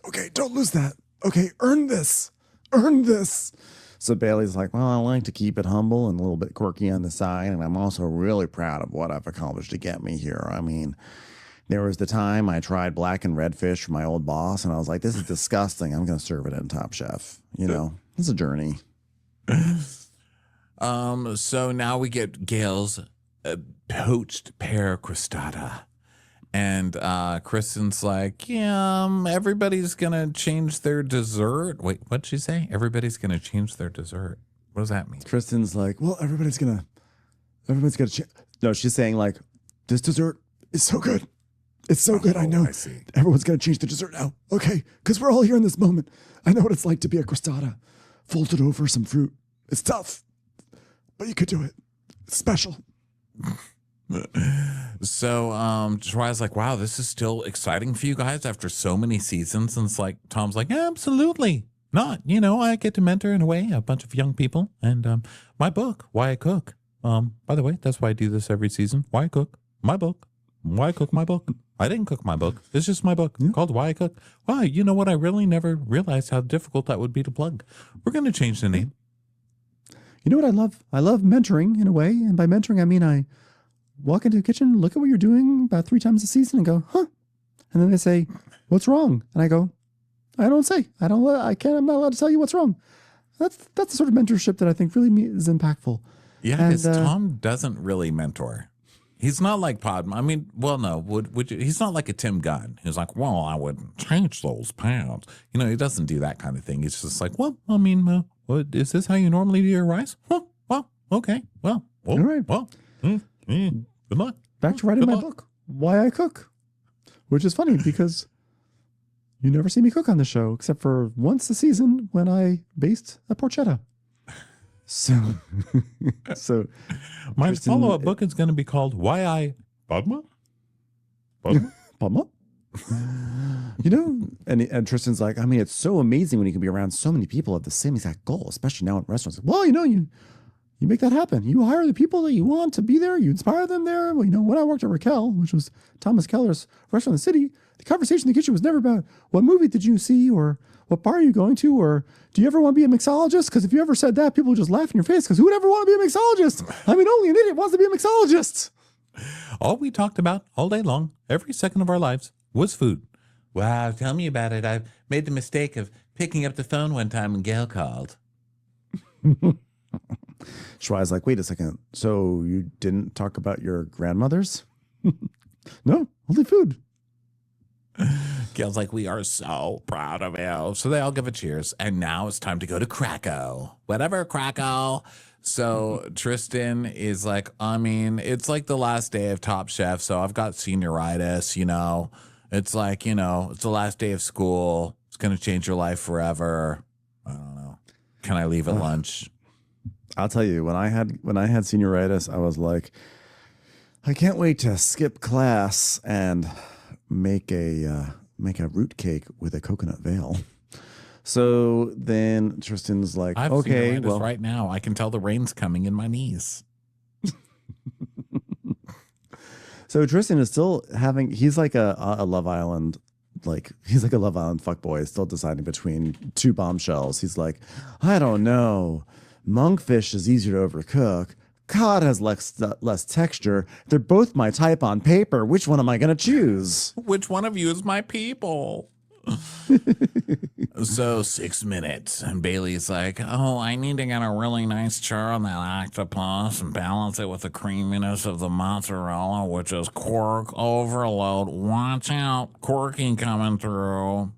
Okay, don't lose that. Okay, earn this. Earn this. So Bailey's like, well, I like to keep it humble and a little bit quirky on the side. And I'm also really proud of what I've accomplished to get me here. I mean, there was the time I tried black and red fish for my old boss, and I was like, this is disgusting. I'm going to serve it in Top Chef. It's a journey. So now we get Gail's poached pear crostata. And Kristen's like, yeah, everybody's going to change their dessert. Wait, what'd she say? Everybody's going to change their dessert. What does that mean? Kristen's like, well, everybody's going to change. No, she's saying like, this dessert is so good. It's so good. I know. I see. Everyone's going to change the dessert now. Okay. Because we're all here in this moment. I know what it's like to be a crostata folded over some fruit. It's tough, but you could do it. It's special. So Troy's like, wow, this is still exciting for you guys after so many seasons. And it's like, Tom's like, yeah, absolutely not. I get to mentor in a way a bunch of young people. And my book, Why I Cook. By the way, that's why I do this every season. Why I Cook. My book. Why I Cook my book. I didn't cook my book. It's just my book called Why I Cook. Wow, you know what? I really never realized how difficult that would be to plug. We're going to change the name. You know what I love? I love mentoring in a way. And by mentoring, I mean I walk into the kitchen, look at what you're doing about 3 times a season and go, huh? And then they say, what's wrong? And I go, I don't say. I'm not allowed to tell you what's wrong. That's the sort of mentorship that I think really is impactful. Yeah, because Tom doesn't really mentor. He's not like Podman. I mean, well, no. Would you, he's not like a Tim Gunn. He's like, well, I wouldn't change those pounds. He doesn't do that kind of thing. He's just like, well, I mean, what, is this how you normally do your rice? Well, okay. Well, all right. Well, good luck. Back to writing my book, Why I Cook, which is funny because you never see me cook on the show except for once a season when I based a porchetta. So my follow-up book is going to be called Why I Padma? Padma? And Tristan's like, I mean, it's so amazing when you can be around so many people of the same exact goal, especially now in restaurants. Well, you make that happen. You hire the people that you want to be there. You inspire them there. Well, when I worked at Raquel, which was Thomas Keller's restaurant in the city, the conversation in the kitchen was never about what movie did you see or what bar are you going to, or do you ever want to be a mixologist? Because if you ever said that, people would just laugh in your face because who would ever want to be a mixologist? I mean, only an idiot wants to be a mixologist. All we talked about all day long, every second of our lives, was food. Wow, tell me about it. I made the mistake of picking up the phone one time when Gail called. Schwei's like, wait a second. So you didn't talk about your grandmothers? No, only food. Gail's like, we are so proud of you. So they all give a cheers. And now it's time to go to Krakow. Whatever, Krakow. So Tristan is like, I mean, it's like the last day of Top Chef. So I've got senioritis, It's like, it's the last day of school. It's going to change your life forever. I don't know. Can I leave at lunch? I'll tell you, when I had senioritis, I was like, I can't wait to skip class and make a root cake with a coconut veil. So then Tristan's like, I've okay, well, right now I can tell the rain's coming in my knees. So Tristan is still he's like a Love Island, he's like a Love Island fuckboy, still deciding between 2 bombshells. He's like, I don't know. Monkfish is easier to overcook. Cod has less texture. They're both my type on paper. Which one am I going to choose? Which one of you is my people? So 6 minutes, and Bailey's like, oh, I need to get a really nice char on that octopus and balance it with the creaminess of the mozzarella, which is quark overload. Watch out, quirky coming through.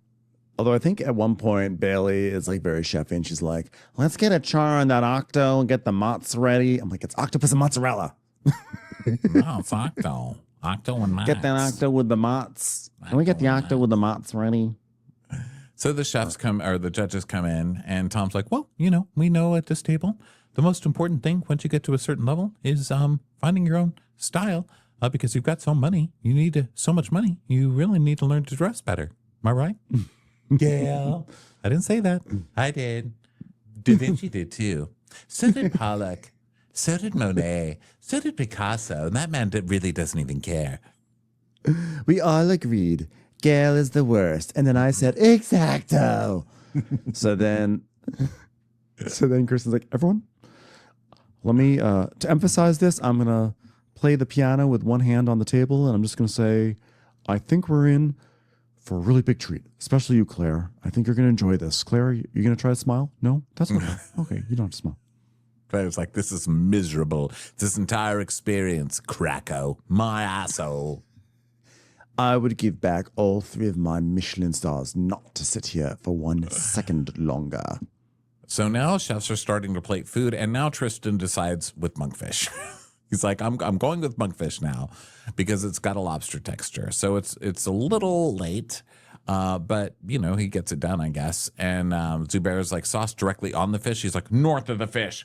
Although I think at one point Bailey is like very chefy and she's like, let's get a char on that octo and get the mozz ready. I'm like, it's octopus and mozzarella. No, it's octo. Octo and mozz. Get that octo with the mozz. Can we get the octo with the mozz ready? So the chefs come, or the judges come in, and Tom's like, well, we know at this table, the most important thing once you get to a certain level is finding your own style, because you've got so much money, you really need to learn to dress better. Am I right? Yeah. I didn't say that. I did. Da Vinci did too. So did Pollock. So did Monet. So did Picasso. And that man really doesn't even care. We all agreed Gail is the worst. And then I said, exacto. So then Kristen's like, everyone, let me, to emphasize this, I'm going to play the piano with one hand on the table. And I'm just going to say, I think we're in for a really big treat, especially you, Claire. I think you're going to enjoy this. Claire, you going to try to smile? No? That's okay. Okay, you don't have to smile. Claire's like, this is miserable. This entire experience, Cracko, my asshole. I would give back all 3 of my Michelin stars not to sit here for 1 second longer. So now chefs are starting to plate food, and now Tristan decides with monkfish. He's like, I'm going with monkfish now because it's got a lobster texture. So it's a little late, but he gets it done, I guess. And Zubair's like, sauce directly on the fish. He's like, north of the fish,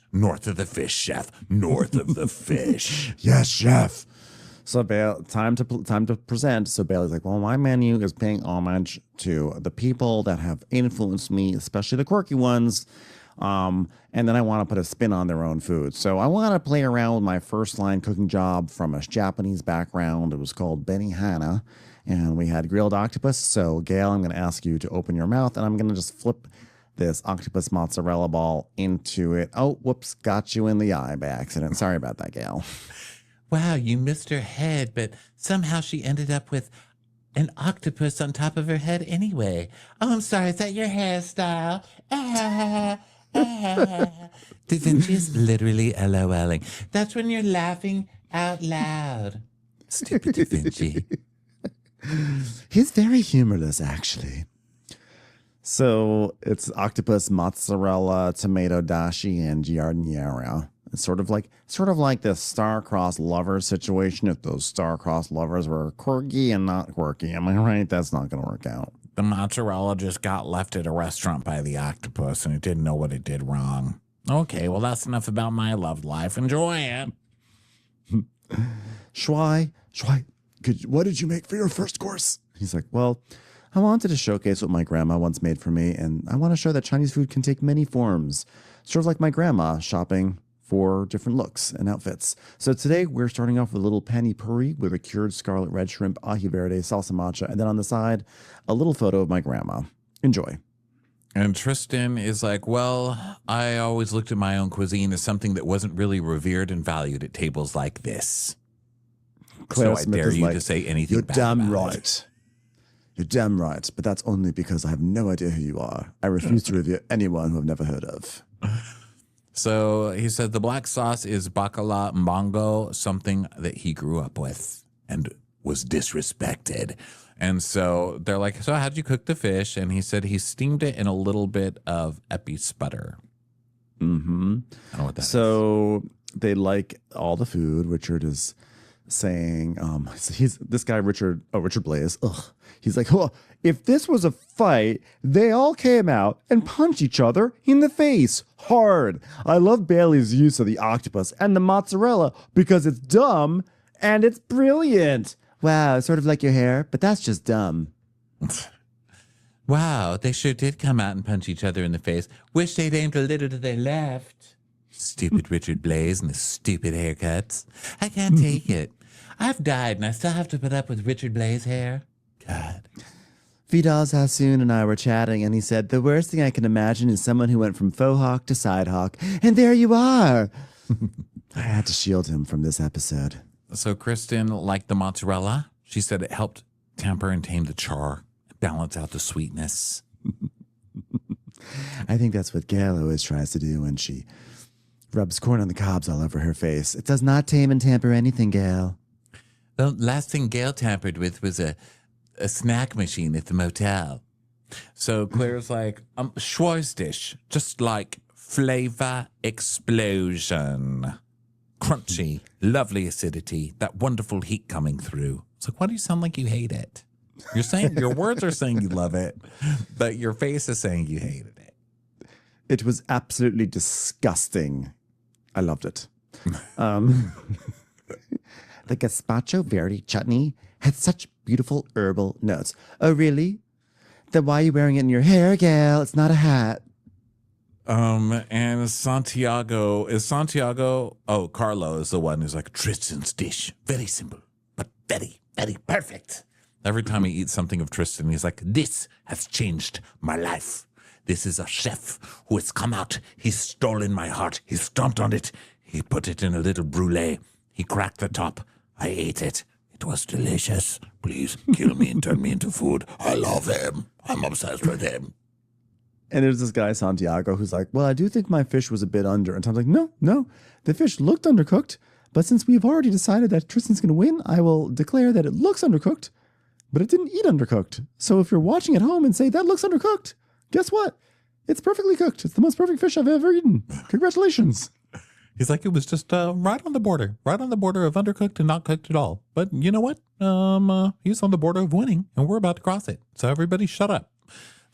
chef, north of the fish. Yes, chef. So time to present. So Bailey's like, well, my menu is paying homage to the people that have influenced me, especially the quirky ones. And then I want to put a spin on their own food. So I want to play around with my first line cooking job from a Japanese background. It was called Benihana, and we had grilled octopus. So Gail, I'm going to ask you to open your mouth, and I'm going to just flip this octopus mozzarella ball into it. Oh, whoops, got you in the eye by accident. Sorry about that, Gail. Wow, you missed her head, but somehow she ended up with an octopus on top of her head anyway. Oh, I'm sorry, is that your hairstyle? Da Vinci is literally LOLing. That's when you're laughing out loud. Stupid Da Vinci. He's very humorless, actually. So it's octopus, mozzarella, tomato dashi, and giardiniera. It's sort of like this star-crossed lovers situation. If those star-crossed lovers were quirky and not quirky, am I right? That's not going to work out. The mozzarella just got left at a restaurant by the octopus, and it didn't know what it did wrong. Okay, well, that's enough about my love life. Enjoy it. Shwai, what did you make for your first course? He's like, well, I wanted to showcase what my grandma once made for me, and I want to show that Chinese food can take many forms. Sort of like my grandma shopping for different looks and outfits. So today we're starting off with a little pani puri with a cured scarlet red shrimp, ahi verde, salsa matcha, and then on the side, a little photo of my grandma. Enjoy. And Tristan is like, well, I always looked at my own cuisine as something that wasn't really revered and valued at tables like this. Claire so Smith I dare is you like, to say anything you're bad damn about right. it. You're damn right, but that's only because I have no idea who you are. I refuse to revere anyone who I've never heard of. So he said the black sauce is bacala mbongo, something that he grew up with and was disrespected. And so they're like, so how'd you cook the fish? And he said he steamed it in a little bit of epi sputter. Mm-hmm. I don't know what that is. So they like all the food. Richard is saying, he's this guy, Richard Blaze. Ugh. He's like, oh, if this was a fight, they all came out and punched each other in the face hard. I love Bailey's use of the octopus and the mozzarella because it's dumb and it's brilliant. Wow, sort of like your hair, but that's just dumb. Wow, they sure did come out and punch each other in the face. Wish they'd aimed a little to their left. Stupid Richard Blaze and his stupid haircuts. I can't take it. I've died and I still have to put up with Richard Blaze hair. God. Vidal Sassoon and I were chatting, and he said, the worst thing I can imagine is someone who went from faux hawk to side hawk. And there you are. I had to shield him from this episode. So Kristen liked the mozzarella. She said it helped temper and tame the char and balance out the sweetness. I think that's what Gail always tries to do when she rubs corn on the cobs all over her face. It does not tame and tamper anything, Gail. The last thing Gail tampered with was a snack machine at the motel. So Claire's like, Schwartz dish, just like flavor explosion. Crunchy, lovely acidity, that wonderful heat coming through. It's like, why do you sound like you hate it? You're saying, your words are saying you love it, but your face is saying you hated it. It was absolutely disgusting. I loved it. The gazpacho verde chutney had such beautiful herbal notes. Oh, really? Then why are you wearing it in your hair, Gail? It's not a hat. And Santiago, Carlo is the one who's like, Tristan's dish, very simple, but very, very perfect. Every time he eats something of Tristan, he's like, this has changed my life. This is a chef who has come out. He's stolen my heart. He stomped on it. He put it in a little brulee. He cracked the top. I ate it. It was delicious. Please kill me and turn me into food. I love him. I'm obsessed with him. And there's this guy, Santiago, who's like, well, I do think my fish was a bit under. And Tom's like, no, the fish looked undercooked. But since we've already decided that Tristan's going to win, I will declare that it looks undercooked, but it didn't eat undercooked. So if you're watching at home and say, that looks undercooked, guess what? It's perfectly cooked. It's the most perfect fish I've ever eaten. Congratulations. He's like, it was just right on the border of undercooked and not cooked at all. But you know what? He's on the border of winning, and we're about to cross it. So everybody shut up.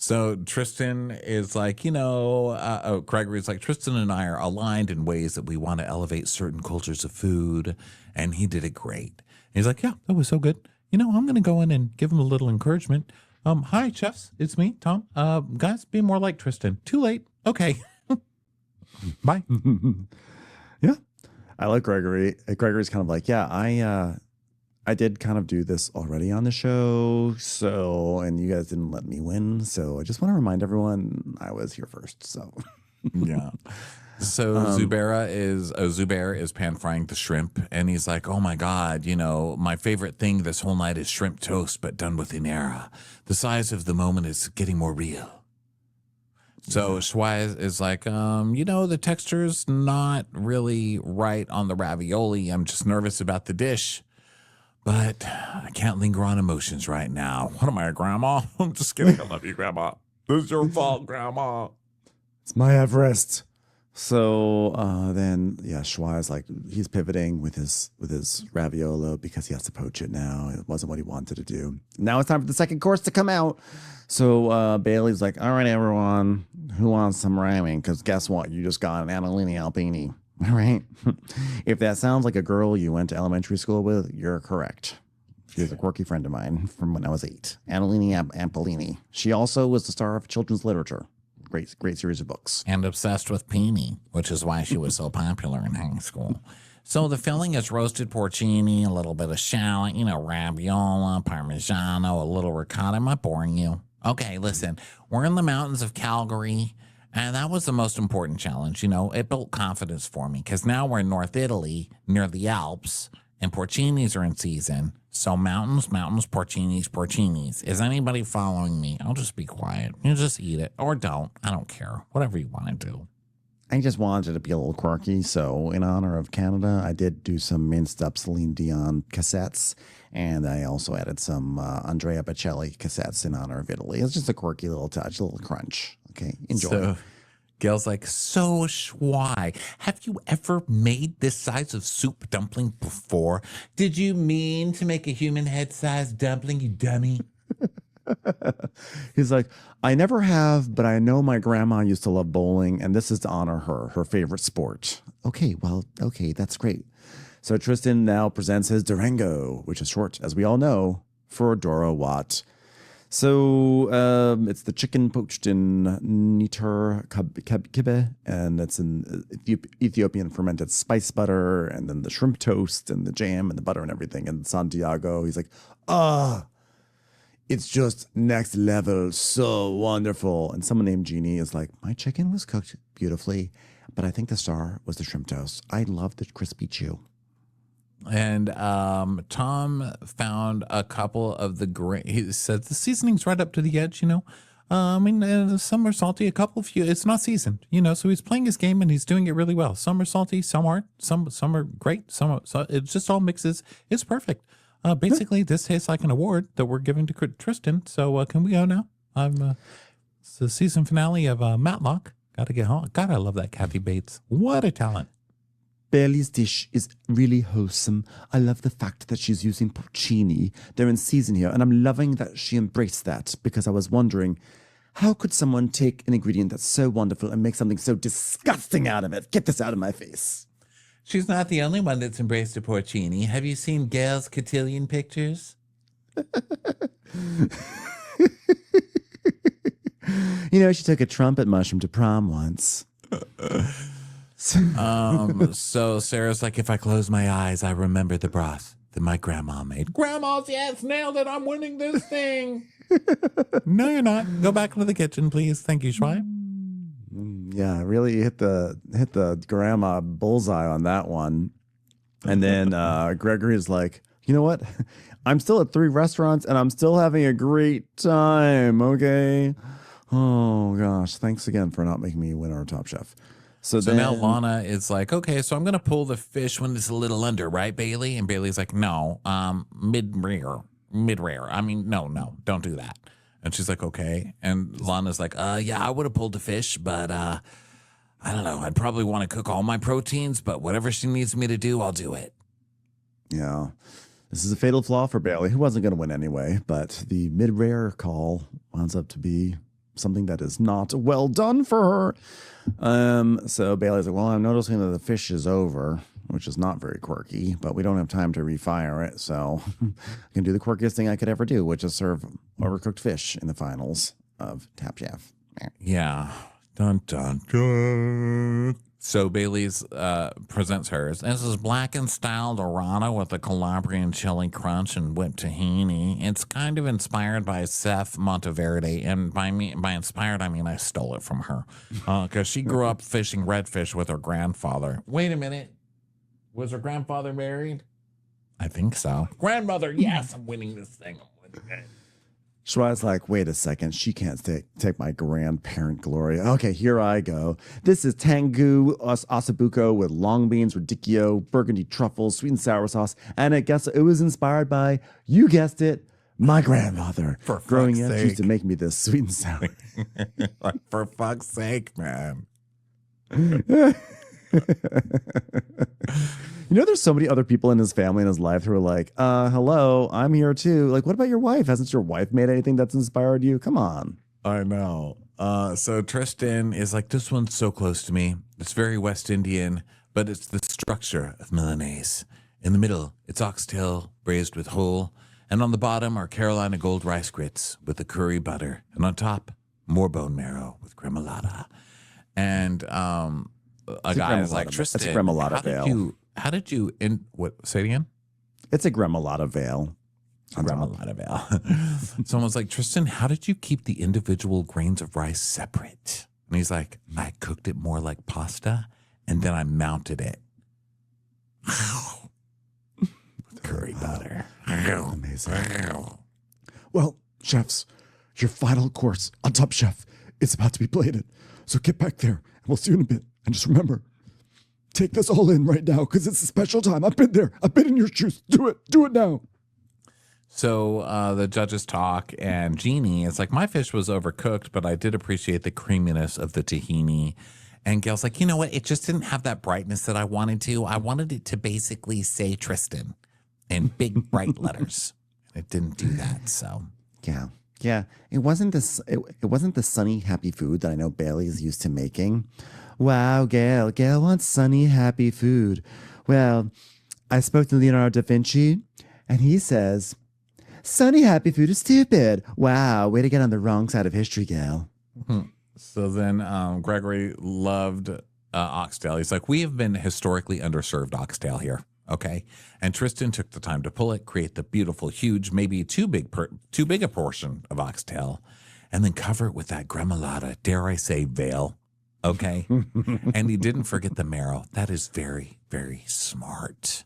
So Tristan is like, Gregory's like, Tristan and I are aligned in ways that we want to elevate certain cultures of food. And he did it great. He's like, yeah, that was so good. I'm going to go in and give him a little encouragement. Hi, chefs. It's me, Tom. Guys, be more like Tristan. Too late. Okay. Bye. Yeah. I like Gregory. Gregory's kind of like, yeah, I did kind of do this already on the show. So, and you guys didn't let me win. So I just want to remind everyone I was here first. So, yeah. So Zubair is pan frying the shrimp, and he's like, oh my God, my favorite thing this whole night is shrimp toast, but done with Inera. The size of the moment is getting more real. So Schweiz is like, the texture's not really right on the ravioli. I'm just nervous about the dish. But I can't linger on emotions right now. What am I, a grandma? I'm just kidding. I love you, Grandma. This is your fault, Grandma. It's my Everest. So then, Schweiz, like, he's pivoting with his raviolo because he has to poach it now. It wasn't what he wanted to do. Now it's time for the second course to come out. So Bailey's like, all right, everyone, who wants some ramen? Because guess what? You just got an Annalini Alpini. All right. If that sounds like a girl you went to elementary school with, you're correct. She's a quirky friend of mine from when I was 8. Annalini Ampolini. She also was the star of children's literature. Great series of books. And obsessed with Peony, which is why she was so popular in high school. So the filling is roasted porcini, a little bit of shallot, raviola, parmigiano, a little ricotta. Am I boring you? Okay, listen. We're in the mountains of Calgary. And that was the most important challenge. It built confidence for me because now we're in North Italy near the Alps and porcinis are in season. So mountains, porcinis. Is anybody following me? I'll just be quiet. You just eat it or don't. I don't care. Whatever you want to do. I just wanted it to be a little quirky. So in honor of Canada, I did do some minced up Celine Dion cassettes. And I also added some Andrea Bocelli cassettes in honor of Italy. It's just a quirky little touch, a little crunch. Okay, enjoy. So Gail's like, so Schwei, have you ever made this size of soup dumpling before? Did you mean to make a human head-sized dumpling, you dummy? He's like, I never have, but I know my grandma used to love bowling, and this is to honor her favorite sport. Okay, that's great. So Tristan now presents his Durango, which is short, as we all know, for Dora Watt. So it's the chicken poached in niter kibe, and it's an Ethiopian fermented spice butter, and then the shrimp toast and the jam and the butter and everything. And Santiago, he's like, it's just next level, so wonderful. And someone named Jeannie is like, my chicken was cooked beautifully, but I think the star was the shrimp toast. I love the crispy chew. And Tom found a couple of the he said the seasoning's right up to the edge, some are salty, a couple of few. It's not seasoned, so he's playing his game and he's doing it really well. Some are salty, some aren't. Some are great. So it just all mixes. It's perfect. Basically, this tastes like an award that we're giving to Tristan. So can we go now? It's the season finale of Matlock. Gotta get home. God, I love that Kathy Bates. What a talent. Bailey's dish is really wholesome. I love the fact that she's using porcini. They're in season here, and I'm loving that she embraced that because I was wondering, how could someone take an ingredient that's so wonderful and make something so disgusting out of it? Get this out of my face. She's not the only one that's embraced a porcini. Have you seen Gail's cotillion pictures? She took a trumpet mushroom to prom once. So Sarah's like, if I close my eyes, I remember the broth that my grandma made. Grandma's, yes, nailed it. I'm winning this thing. No, you're not. Go back into the kitchen, please. Thank you, Schweib. Yeah, really hit the grandma bullseye on that one. And then Gregory's like, you know what? I'm still at 3 restaurants and I'm still having a great time. Okay. Oh gosh, thanks again for not making me winner or Top Chef. So now Lana is like, okay, so I'm going to pull the fish when it's a little under, right, Bailey? And Bailey's like, no, mid-rare. I mean, no, don't do that. And she's like, okay. And Lana's like, yeah, I would have pulled the fish, but I don't know. I'd probably want to cook all my proteins, but whatever she needs me to do, I'll do it. Yeah. This is a fatal flaw for Bailey, who wasn't going to win anyway, but the mid-rare call winds up to be something that is not well done for her. So Bailey's like, well, I'm noticing that the fish is over, which is not very quirky, but we don't have time to refire it. So I can do the quirkiest thing I could ever do, which is serve overcooked fish in the finals of Top Chef. Yeah. Dun, dun, dun. So Bailey's presents hers. This is blackened style Dorado with a Calabrian chili crunch and whipped tahini. It's kind of inspired by Seth Monteverde, and by inspired I mean I stole it from her because she grew up fishing redfish with her grandfather. Wait a minute, was her grandfather married? I think so. Grandmother, yes, I'm winning this thing. I'm winning it. Schwei's like, wait a second, she can't take my grandparent glory. Okay, here I go. This is Tangu Osabuco with long beans, radicchio, burgundy truffles, sweet and sour sauce. And I guess it was inspired by, you guessed it, my grandmother. For growing up, sake. she used to make me this sweet and sour. For fuck's sake, man. There's so many other people in his family and his life who are like, hello, I'm here too. Like, what about your wife? Hasn't your wife made anything that's inspired you? Come on. I know. So Tristan is like, this one's so close to me. It's very West Indian, but it's the structure of Milanese. In the middle, it's oxtail braised with whole. And on the bottom are Carolina gold rice grits with the curry butter. And on top, more bone marrow with gremolata. And a guy is like, Tristan, it's a gremolata veal. How did you say it again? It's a gremolata veal. Gremolata veal. Someone's like, Tristan, how did you keep the individual grains of rice separate? And he's like, I cooked it more like pasta, and then I mounted it. With curry butter. Amazing. Well, chefs, your final course on Top Chef is about to be plated. So get back there, and we'll see you in a bit. And just remember, take this all in right now because it's a special time. I've been there. I've been in your shoes. Do it. Do it now. So the judges talk, and Jeannie is like, my fish was overcooked, but I did appreciate the creaminess of the tahini. And Gail's like, you know what? It just didn't have that brightness that I wanted to. I wanted it to basically say Tristan in big, bright letters. And it didn't do that, so. Yeah. It wasn't the sunny, happy food that I know Bailey is used to making. Wow, Gail wants sunny, happy food. Well, I spoke to Leonardo da Vinci, and he says, sunny, happy food is stupid. Wow, way to get on the wrong side of history, Gail. So then Gregory loved oxtail. He's like, we have been historically underserved oxtail here, okay? And Tristan took the time to pull it, create the beautiful, huge, maybe too big a portion of oxtail, and then cover it with that gremolata, dare I say, veal. Okay. And he didn't forget the marrow. That is very, very smart.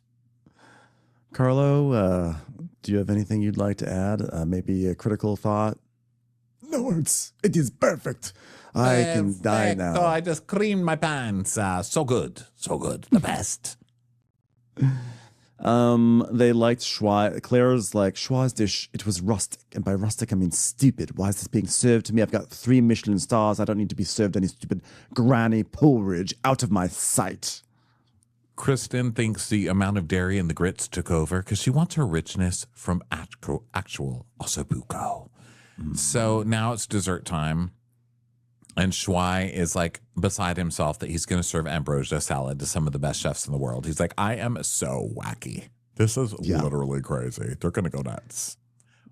Carlo, do you have anything you'd like to add? Maybe a critical thought? No, it is perfect. I can die now. Oh, I just creamed my pants. So good. So good. The best. They liked schwa. Claire's like, schwa's dish, it was rustic. And by rustic, I mean stupid. Why is this being served to me? I've got 3 Michelin stars. I don't need to be served any stupid granny porridge. Out of my sight. Kristen thinks the amount of dairy in the grits took over because she wants her richness from actual ossobuco. So now it's dessert time. And Schwai is like beside himself that he's going to serve ambrosia salad to some of the best chefs in the world. He's like, I am so wacky. This is literally crazy. They're going to go nuts.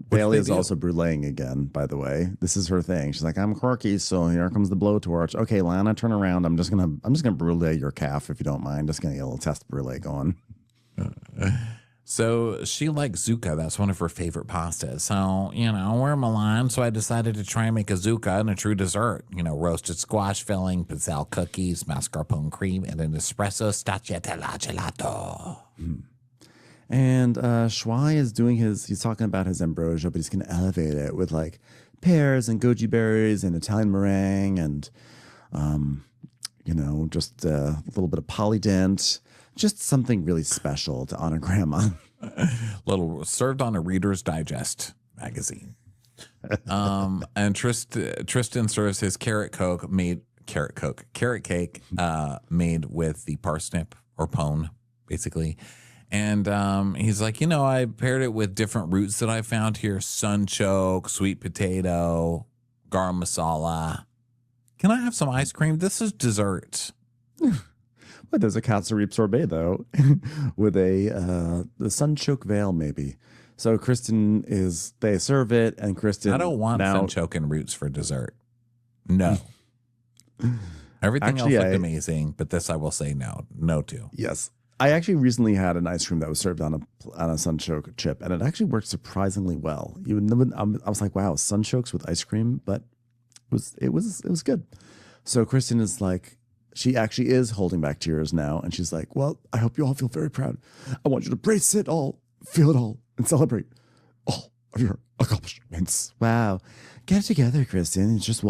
Bailey is also bruleeing again, by the way. This is her thing. She's like, I'm quirky, so here comes the blowtorch. Okay, Lana, turn around. I'm just gonna brulee your calf if you don't mind. Just gonna get a little test brulee going. So she likes zucca. That's one of her favorite pastas. So, we're Milan, so I decided to try and make a zucca and a true dessert. Roasted squash filling, pizzelle cookies, mascarpone cream, and an espresso stracciatella gelato. And Schwai is doing he's talking about his ambrosia, but he's going to elevate it with like pears and goji berries and Italian meringue and, just a little bit of polydent. Just something really special to honor Grandma. Little served on a Reader's Digest magazine. And Tristan serves his carrot cake made with the parsnip or pone, basically. And he's like, I paired it with different roots that I found here: sunchoke, sweet potato, garam masala. Can I have some ice cream? This is dessert. But there's a katsureep sorbet though, with the sunchoke veil maybe. So they serve it, and Kristen. I don't want sunchoke and roots for dessert. No. Everything else looked amazing, but this I will say no to. Yes. I actually recently had an ice cream that was served on a sunchoke chip, and it actually worked surprisingly well. I was like, wow, sunchokes with ice cream, but it was good. So Kristen is like, she actually is holding back tears now, and she's like, well, I hope you all feel very proud. I want you to brace it all, feel it all, and celebrate all of your accomplishments. Wow. Get it together, Kristen. You're just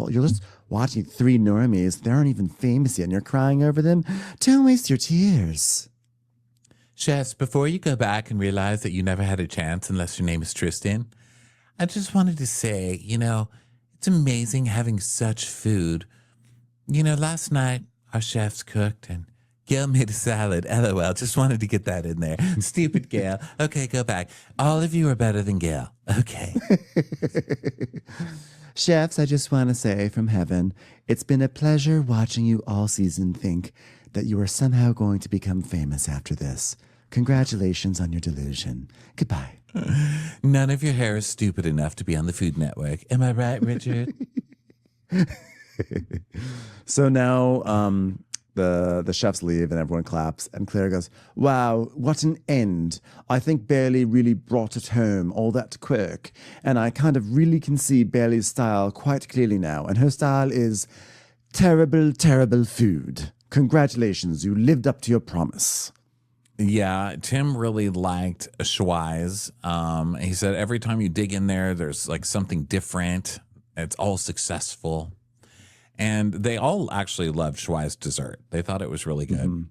watching 3 normies. They aren't even famous yet, and you're crying over them. Don't waste your tears. Chefs, before you go back and realize that you never had a chance unless your name is Tristan, I just wanted to say, it's amazing having such food. Last night our chefs cooked and Gail made a salad. LOL, just wanted to get that in there. Stupid Gail. Okay, go back. All of you are better than Gail. Okay. Chefs, I just want to say from heaven, it's been a pleasure watching you all season think that you are somehow going to become famous after this. Congratulations on your delusion. Goodbye. None of your hair is stupid enough to be on the Food Network. Am I right, Richard? So now the chefs leave and everyone claps, and Claire goes, wow, what an end. I think Bailey really brought it home, all that quirk. And I kind of really can see Bailey's style quite clearly now. And her style is terrible, terrible food. Congratulations, you lived up to your promise. Yeah, Tim really liked Schwei's. He said every time you dig in there, there's like something different. It's all successful. And they all actually loved Schwei's dessert. They thought it was really good. Mm-hmm.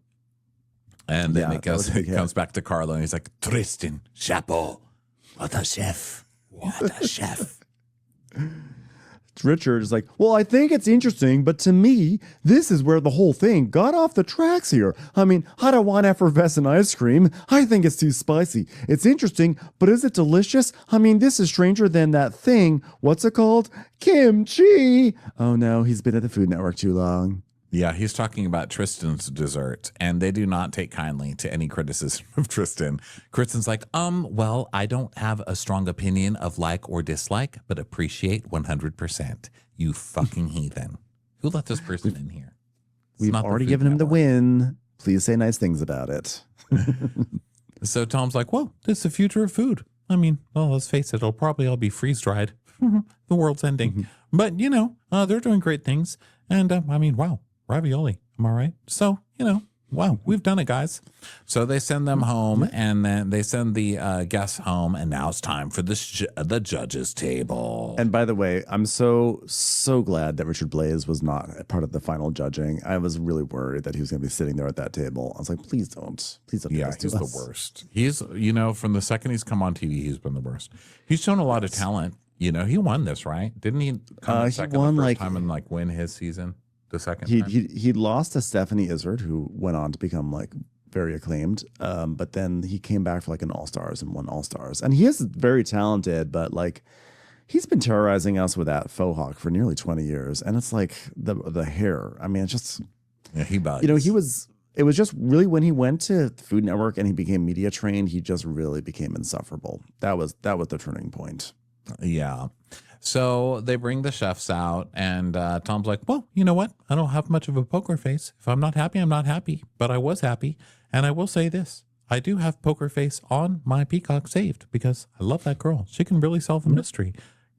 And then it comes back to Carlo, and he's like, Tristan, chapeau. What a chef. What a chef. Richard is like, well, I think it's interesting, but to me, this is where the whole thing got off the tracks here. I mean, I don't want effervescent ice cream. I think it's too spicy. It's interesting, but is it delicious? I mean, this is stranger than that thing. What's it called? Kimchi. Oh no, he's been at the Food Network too long. Yeah, he's talking about Tristan's dessert, and they do not take kindly to any criticism of Tristan. Kristen's like, well, I don't have a strong opinion of like or dislike, but appreciate 100%. You fucking heathen. Who let this person in here? We've already given him the win. Please say nice things about it. So Tom's like, well, it's the future of food. I mean, well, let's face it, it'll probably all be freeze-dried. The world's ending. But, they're doing great things. And, I mean, wow. Ravioli, am I right? So, wow, we've done it, guys. So they send them home, and then they send the guests home, and now it's time for the judges' table. And by the way, I'm so glad that Richard Blaze was not a part of the final judging. I was really worried that he was going to be sitting there at that table. I was like, please don't do Yeah, this to he's us. the worst. He's, from the second he's come on TV, he's been the worst. He's shown a lot of talent. He won this, right? Didn't he come in second the first time and win his season the second time? He lost to Stephanie Izzard, who went on to become very acclaimed. But then he came back for an All-Stars and won All-Stars. And he is very talented, but he's been terrorizing us with that faux hawk for nearly 20 years. And it's the hair. I mean, it's just, he bugs. It was just really when he went to the Food Network and he became media trained, he just really became insufferable. That was the turning point. Yeah. So they bring the chefs out, and Tom's like, well, you know what? I don't have much of a poker face. If I'm not happy, I'm not happy. But I was happy. And I will say this. I do have poker face on my Peacock saved because I love that girl. She can really solve a mystery.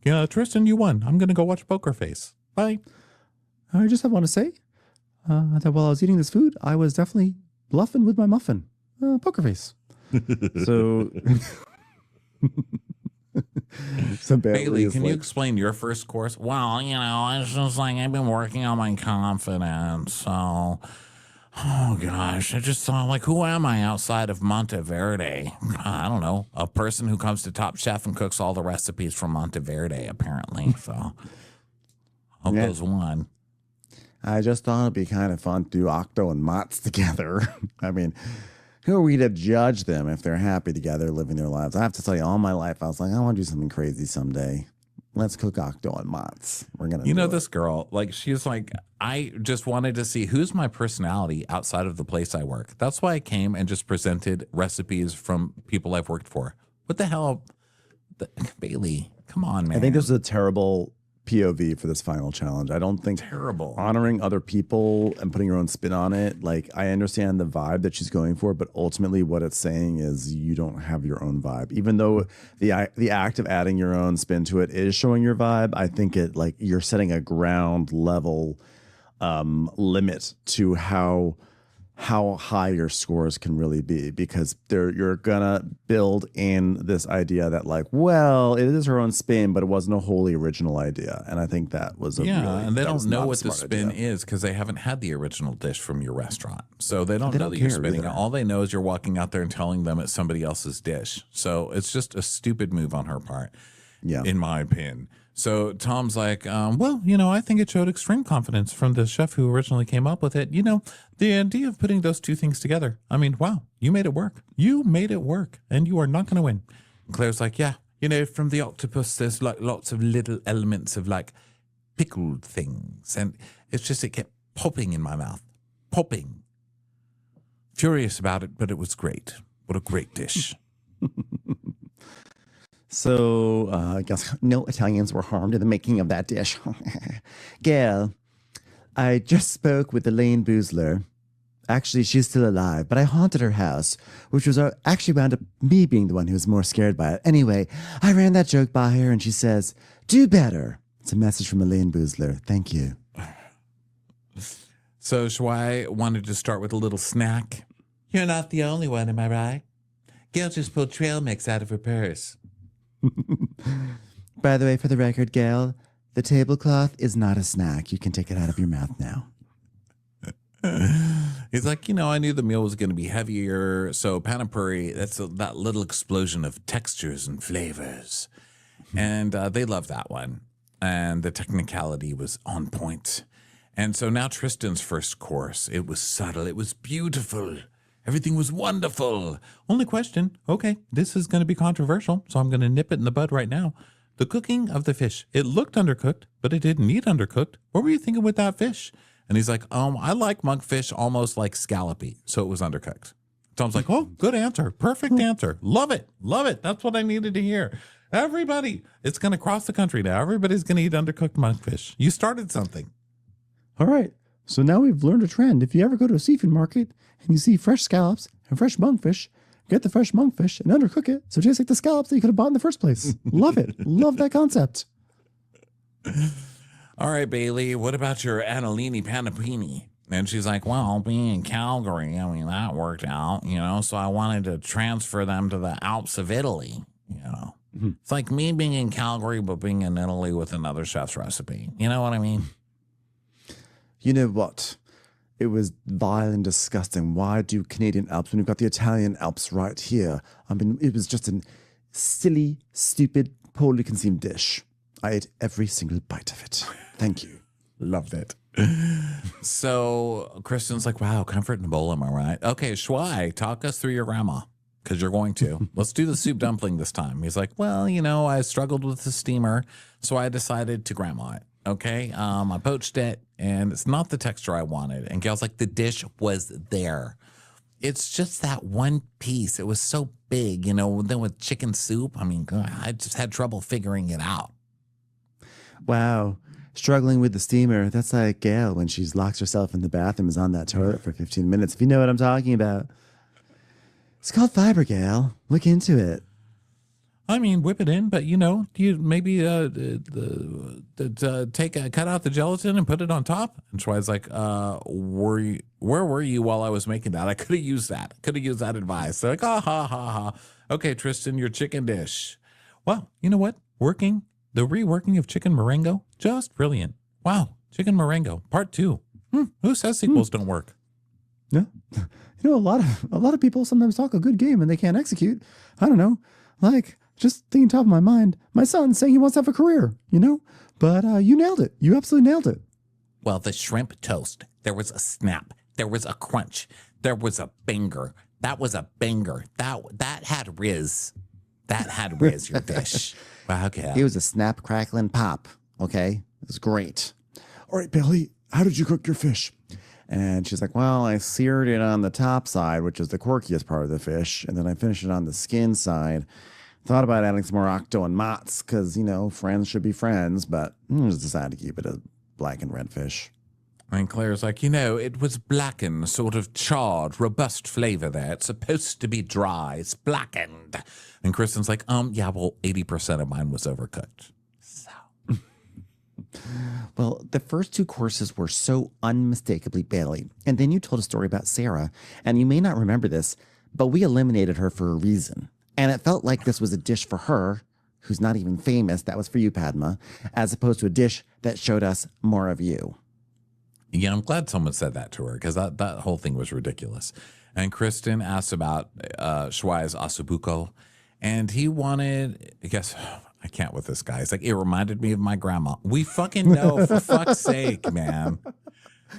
Yeah, Tristan, you won. I'm going to go watch Poker Face. Bye. I just want to say that while I was eating this food, I was definitely bluffing with my muffin. Poker Face. So... So Bailey, can you explain your first course? Well, it's just I've been working on my confidence. So, oh gosh, I just thought who am I outside of Monteverde? I don't know. A person who comes to Top Chef and cooks all the recipes from Monteverde, apparently. So, hope those won. I just thought it'd be kind of fun to do Octo and Mott's together. I mean, who are we to judge them if they're happy together, living their lives? I have to tell you, all my life, I was like, I want to do something crazy someday. Let's cook Octo and Mott's. We're going to this girl, she's I just wanted to see who's my personality outside of the place I work. That's why I came and just presented recipes from people I've worked for. What the hell? Bailey, come on, man. I think this is a terrible POV for this final challenge. I don't think terrible honoring other people and putting your own spin on it. I understand the vibe that she's going for, but ultimately what it's saying is you don't have your own vibe. Even though the act of adding your own spin to it is showing your vibe, I think you're setting a ground level limit to how high your scores can really be, because you're gonna build in this idea that it is her own spin, but it wasn't a wholly original idea. And I think that was and they don't know what the spin is because they haven't had the original dish from your restaurant, so they don't know that you're spinning it. All they know is you're walking out there and telling them it's somebody else's dish. So it's just a stupid move on her part, in my opinion. So Tom's like, I think it showed extreme confidence from the chef who originally came up with it. The idea of putting those two things together. I mean, wow, you made it work. You made it work, and you are not going to win. And Claire's like, yeah, from the octopus, there's lots of little elements of pickled things. And it's just, it kept popping in my mouth. Popping. Furious about it, but it was great. What a great dish. So I guess no Italians were harmed in the making of that dish. Gail, I just spoke with Elaine Boozler. Actually, she's still alive, but I haunted her house, which was actually wound up me being the one who was more scared by it. Anyway, I ran that joke by her, and she says, do better. It's a message from Elaine Boozler. Thank you. So Shwai wanted to start with a little snack. You're not the only one, am I right? Gail just pulled trail mix out of her purse. By the way, for the record, Gail, the tablecloth is not a snack. You can take it out of your mouth now. He's like, I knew the meal was going to be heavier. So panipuri, that's that little explosion of textures and flavors. And they love that one. And the technicality was on point. And so now Tristan's first course, it was subtle. It was beautiful. Everything was wonderful. Only question, okay, this is going to be controversial, so I'm going to nip it in the bud right now. The cooking of the fish. It looked undercooked, but it didn't need undercooked. What were you thinking with that fish? And he's like, I like monkfish almost like scallopy, so it was undercooked. Tom's like, oh, good answer. Perfect answer. Love it. Love it. That's what I needed to hear. Everybody, it's going to cross the country now. Everybody's going to eat undercooked monkfish. You started something. All right. So now we've learned a trend. If you ever go to a seafood market and you see fresh scallops and fresh monkfish, get the fresh monkfish and undercook it. So just like the scallops that you could have bought in the first place. Love it. Love that concept. All right, Bailey, what about your Annalini Panapini? And she's like, well, being in Calgary, I mean, that worked out, so I wanted to transfer them to the Alps of Italy. It's like me being in Calgary, but being in Italy with another chef's recipe. You know what I mean? You know what? It was vile and disgusting. Why do Canadian Alps when you've got the Italian Alps right here? I mean, it was just a silly, stupid, poorly conceived dish. I ate every single bite of it. Thank you. Loved it. So Kristen's like, wow, comfort in a bowl, am I right? Okay, Shuai, talk us through your grandma, because you're going to. Let's do the soup dumpling this time. He's like, well, I struggled with the steamer, so I decided to grandma it. Okay, I poached it, and it's not the texture I wanted. And Gail's like, the dish was there. It's just that one piece. It was so big, then with chicken soup, I mean, God, I just had trouble figuring it out. Wow. Struggling with the steamer. That's like Gail when she locks herself in the bathroom, is on that toilet for 15 minutes. If you know what I'm talking about. It's called fiber, Gail. Look into it. I mean, whip it in, but do you maybe cut out the gelatin and put it on top? And Schwei's like, where were you while I was making that? I could have used that. Could have used that advice. They're like, ha ha ha. Okay, Tristan, your chicken dish. Well, you know what? The reworking of chicken Marengo, just brilliant. Wow, chicken Marengo, part 2. Who says sequels don't work? Yeah. A lot of people sometimes talk a good game and they can't execute. I don't know. Like, just thinking top of my mind, my son's saying he wants to have a career, But you nailed it. You absolutely nailed it. Well, the shrimp toast, there was a snap. There was a crunch. There was a banger. That was a banger. That had Riz. That had Riz, your dish. Wow, okay. It was a snap, crackle, and pop. Okay? It was great. All right, Bailey, how did you cook your fish? And she's like, well, I seared it on the top side, which is the quirkiest part of the fish. And then I finished it on the skin side. Thought about adding some more octo and mozz because, friends should be friends. But I just decided to keep it a black and red fish. And Claire's like, it was blackened, sort of charred, robust flavor there. It's supposed to be dry. It's blackened. And Kristen's like, yeah, well, 80% of mine was overcooked. So. Well, the first 2 courses were so unmistakably Bailey. And then you told a story about Sarah. And you may not remember this, but we eliminated her for a reason. And it felt like this was a dish for her, who's not even famous. That was for you, Padma, as opposed to a dish that showed us more of you. Yeah, I'm glad someone said that to her because that whole thing was ridiculous. And Kristen asked about Shuai's ossobuco, and he wanted, I guess, I can't with this guy. It's like, it reminded me of my grandma. We fucking know, for fuck's sake, man.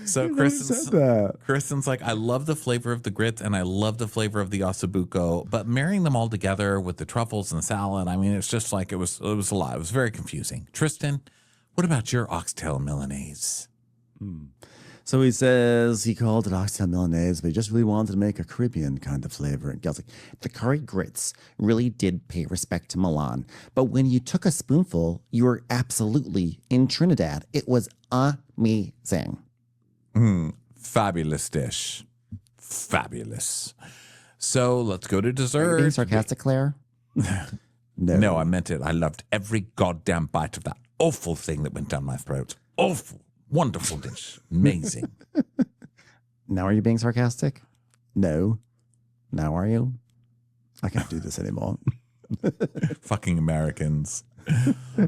So Kristen's like, I love the flavor of the grits and I love the flavor of the ossobuco, but marrying them all together with the truffles and the salad, I mean, it's just like it was a lot. It was very confusing. Tristan, what about your oxtail Milanese? So he says he called it oxtail Milanese, but he just really wanted to make a Caribbean kind of flavor. And Gail's like, the curry grits really did pay respect to Milan. But when you took a spoonful, you were absolutely in Trinidad. It was amazing. Fabulous dish. Fabulous. So let's go to dessert. Are you being sarcastic, Claire? No, I meant it. I loved every goddamn bite of that awful thing that went down my throat. Awful. Wonderful dish. Amazing. Now are you being sarcastic? No. Now are you? I can't do this anymore. Fucking Americans.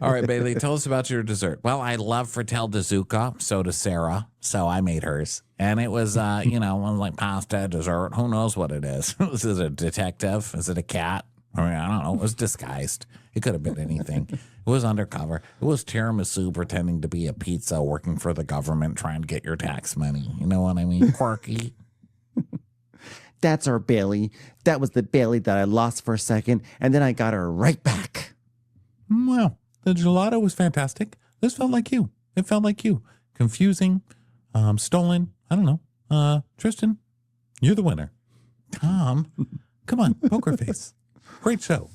All right, Bailey, tell us about your dessert. Well, I love Fratelli di zucca. So does Sarah. So I made hers. And it was, like pasta, dessert. Who knows what it is? Is it a detective? Is it a cat? I mean, I don't know. It was disguised. It could have been anything. It was undercover. It was tiramisu pretending to be a pizza working for the government trying to get your tax money. You know what I mean? Quirky. That's our Bailey. That was the Bailey that I lost for a second, and then I got her right back. Well, the gelato was fantastic. This felt like you. It felt like you. Confusing, stolen. I don't know. Tristan, you're the winner. Tom, come on, poker face. Great show.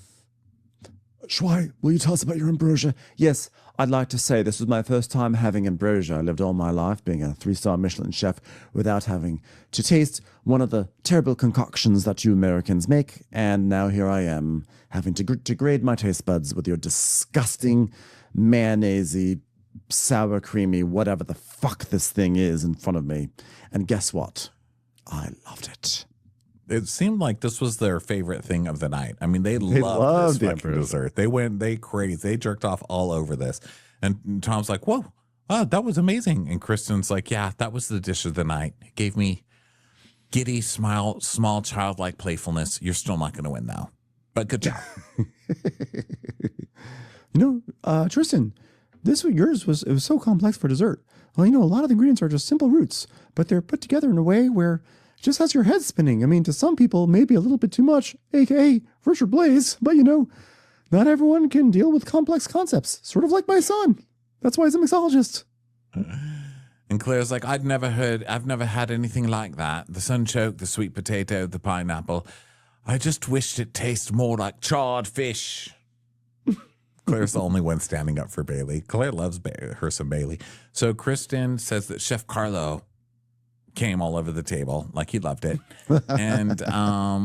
Shuai, will you tell us about your ambrosia? Yes, I'd like to say this was my first time having ambrosia. I lived all my life being a 3-star Michelin chef without having to taste one of the terrible concoctions that you Americans make. And now here I am having to degrade my taste buds with your disgusting mayonnaise-y sour creamy, whatever the fuck this thing is in front of me. And guess what? I loved it. It seemed like this was their favorite thing of the night. I mean, they loved loved this the fucking dessert. They crazy. They jerked off all over this. And Tom's like, whoa, wow, that was amazing. And Kristen's like, yeah, that was the dish of the night. It gave me giddy, smile, small childlike playfulness. You're still not going to win, though. But good job. Tristan, this one yours was so complex for dessert. Well, a lot of the ingredients are just simple roots, but they're put together in a way where it just has your head spinning. I mean, to some people, maybe a little bit too much, aka Richard Blaze, but not everyone can deal with complex concepts. Sort of like my son. That's why he's a mixologist. And Claire's like, I've never had anything like that. The sunchoke, the sweet potato, the pineapple. I just wished it tasted more like charred fish. Claire's the only one standing up for Bailey. Claire loves her some Bailey. So Kristen says that Chef Carlo came all over the table, like he loved it. And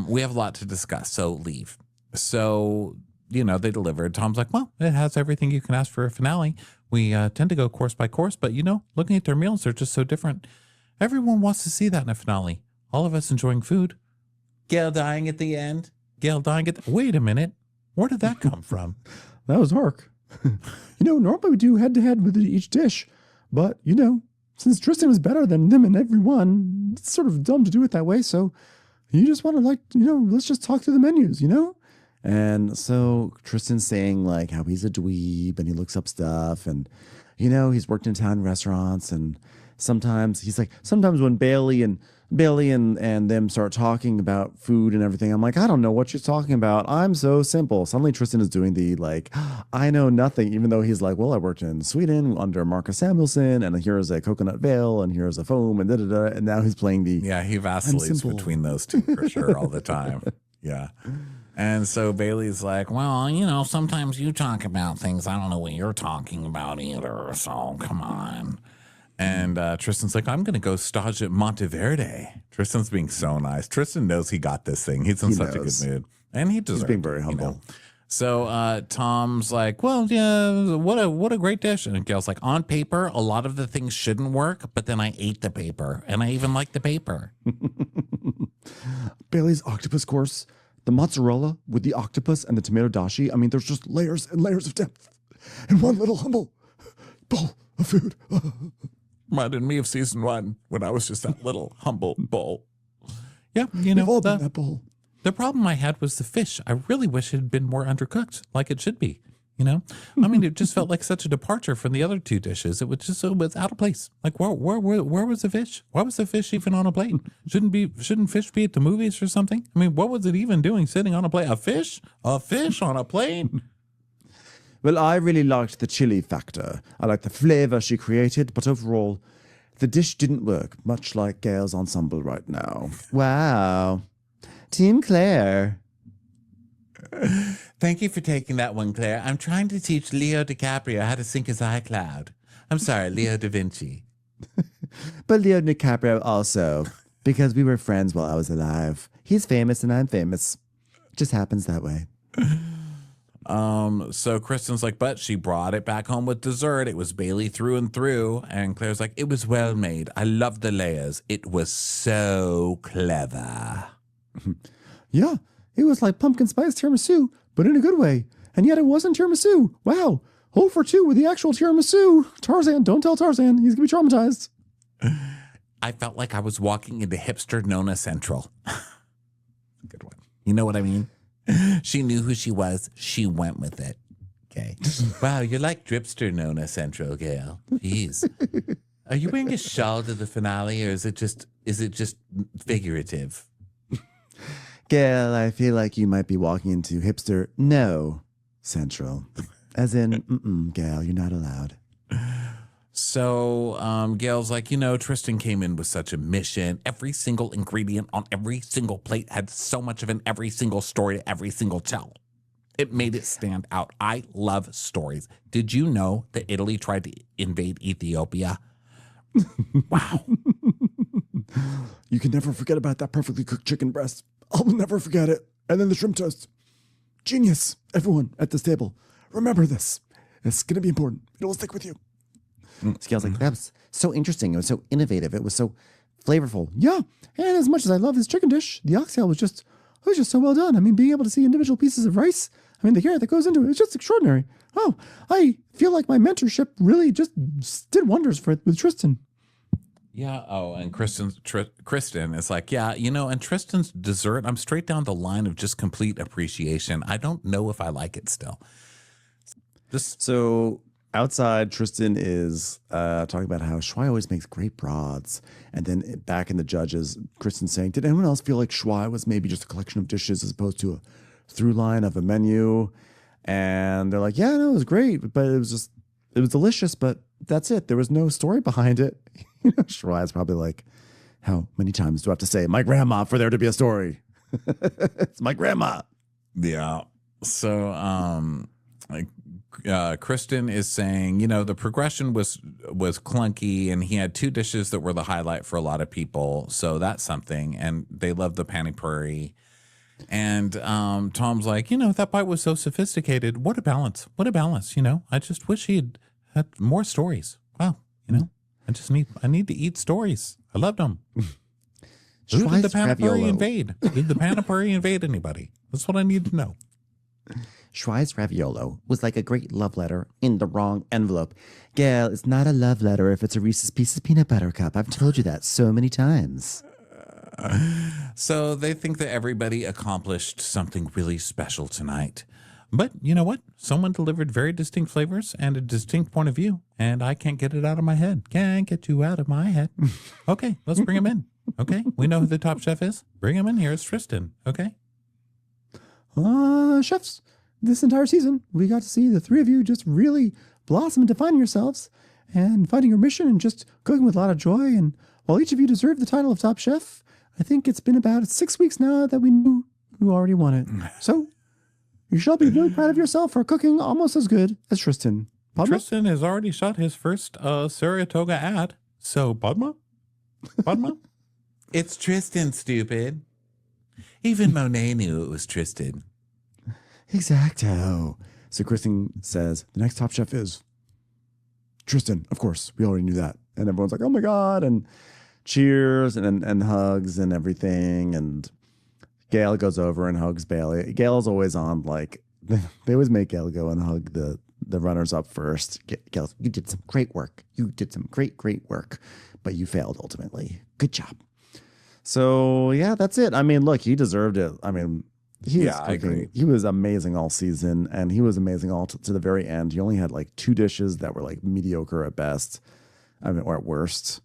we have a lot to discuss, so leave. So, they delivered. Tom's like, well, it has everything you can ask for a finale. We tend to go course by course, but, looking at their meals, they're just so different. Everyone wants to see that in a finale. All of us enjoying food. Gail dying at the end. Wait a minute. Where did that come from? That was dark. Normally we do head-to-head with each dish, but, since Tristan was better than them and everyone, it's sort of dumb to do it that way. So you just want to let's just talk through the menus, And so Tristan's saying like how he's a dweeb and he looks up stuff and, he's worked in Italian restaurants and sometimes when Bailey and them start talking about food and everything, I'm like, I don't know what you're talking about. I'm so simple. Suddenly Tristan is doing the I know nothing, even though he's like, well, I worked in Sweden under Marcus Samuelsson and here's a coconut veil and here's a foam and and now he's playing the he vacillates between those two for sure all the time. Yeah. And so Bailey's like, well, sometimes you talk about things. I don't know what you're talking about either. So come on. And Tristan's like, I'm going to go stage at Monteverde. Tristan's being so nice. Tristan knows he got this thing. He's in such a good mood. And he deserves it. He's being very humble. So Tom's like, well, yeah, what a great dish. And Gail's like, on paper, a lot of the things shouldn't work, but then I ate the paper. And I even like the paper. Bailey's octopus course, the mozzarella with the octopus and the tomato dashi. I mean, there's just layers and layers of depth in one little humble bowl of food. Reminded me of season 1 when I was just that little humble bowl. Yeah, We've all been that bowl. The problem I had was the fish. I really wish it had been more undercooked, like it should be. I mean, it just felt like such a departure from the other two dishes. It was out of place. Like where was the fish? Why was the fish even on a plate? Shouldn't fish be at the movies or something? I mean, what was it even doing sitting on a plate? A fish on a plate? Well, I really liked the chili factor. I liked the flavor she created, but overall, the dish didn't work, much like Gail's ensemble right now. Wow. Team Claire. Thank you for taking that one, Claire. I'm trying to teach Leo DiCaprio how to sync his iCloud. I'm sorry, Leo da Vinci. But Leo DiCaprio also, because we were friends while I was alive. He's famous and I'm famous. It just happens that way. So Kristen's like, but she brought it back home with dessert. It was Bailey through and through. And Claire's like, it was well made. I love the layers. It was so clever. Yeah, it was like pumpkin spice tiramisu, but in a good way. And yet it wasn't tiramisu. Wow. 0 for 2 with the actual tiramisu. Tarzan, don't tell Tarzan. He's going to be traumatized. I felt like I was walking into hipster Nona Central. Good one. You know what I mean? She knew who she was. She went with it. Okay. Wow, you're like dripster Nona Central, Gail. Jeez. Are you wearing a shawl to the finale, or is it just figurative? Gail, I feel like you might be walking into hipster no Central. As in, Gail, you're not allowed. So Gail's like, Tristan came in with such a mission. Every single ingredient on every single plate had so much of every single story to every single tell. It made it stand out. I love stories. Did you know that Italy tried to invade Ethiopia? Wow. You can never forget about that perfectly cooked chicken breast. I'll never forget it. And then the shrimp toast. Genius. Everyone at this table, remember this. It's going to be important. It'll stick with you. Scale's like, that was so interesting. It was so innovative. It was so flavorful. Yeah. And as much as I love this chicken dish, the oxtail was just so well done. I mean, being able to see individual pieces of rice, I mean, the care that goes into it is just extraordinary. Oh, I feel like my mentorship really just did wonders with Tristan. Yeah. Oh, and Kristen is like, yeah, and Tristan's dessert, I'm straight down the line of just complete appreciation. I don't know if I like it still. So outside, Tristan is talking about how Schwei always makes great broths. And then back in the judges, Kristen's saying, did anyone else feel like Schwei was maybe just a collection of dishes as opposed to a through line of a menu? And they're like, yeah, no, it was great, but it was delicious, but that's it. There was no story behind it. Schwei's probably like, how many times do I have to say my grandma for there to be a story? It's my grandma. Yeah. So, Kristen is saying, the progression was clunky, and he had two dishes that were the highlight for a lot of people. So that's something. And they love the pani puri. And Tom's like, that bite was so sophisticated. What a balance. What a balance. I just wish he had more stories. Wow. I need to eat stories. I loved them. Who did the pani puri invade? Did the pani puri invade anybody? That's what I need to know. Schwei's raviolo was like a great love letter in the wrong envelope. Gail, it's not a love letter if it's a Reese's Pieces peanut butter cup. I've told you that so many times. So they think that everybody accomplished something really special tonight. But you know what? Someone delivered very distinct flavors and a distinct point of view, and I can't get it out of my head. Can't get you out of my head. Okay, let's bring him in. Okay, we know who the top chef is. Bring him in here. It's Tristan. Okay. Chefs, this entire season, we got to see the three of you just really blossom and define yourselves and finding your mission and just cooking with a lot of joy. And while each of you deserve the title of top chef, I think it's been about 6 weeks now that we knew who already won it. So you shall be really proud of yourself for cooking almost as good as Tristan. Padma? Tristan has already shot his first Saratoga ad. So, Padma? It's Tristan, stupid. Even Monet knew it was Tristan. Exacto. So Kristen says, the next top chef is Tristan. Of course, we already knew that. And everyone's like, oh my God. And cheers and hugs and everything. And Gail goes over and hugs Bailey. Gail's always on, like, they always make Gail go and hug the runners up first. Gail, you did some great work. You did some great work, but you failed ultimately. Good job. So yeah, that's it. I mean, look, he deserved it. I mean, I agree. He was amazing all season, and he was amazing all to the very end. He only had like 2 dishes that were like mediocre at best, or at worst.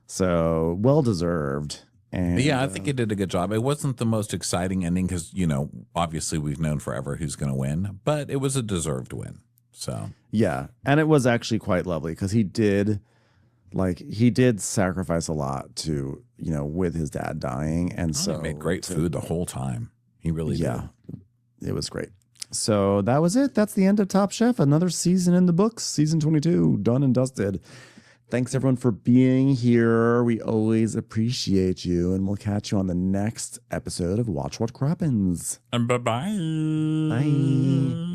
So well deserved. And yeah, I think he did a good job. It wasn't the most exciting ending because, obviously we've known forever who's going to win, but it was a deserved win. So yeah, and it was actually quite lovely because he did sacrifice a lot to, with his dad dying, and so he made great food the whole time. He really did. It was great. So that was it. That's the end of Top Chef. Another season in the books. Season 22, done and dusted. Thanks, everyone, for being here. We always appreciate you, and we'll catch you on the next episode of Watch What Crappens. And bye-bye. Bye.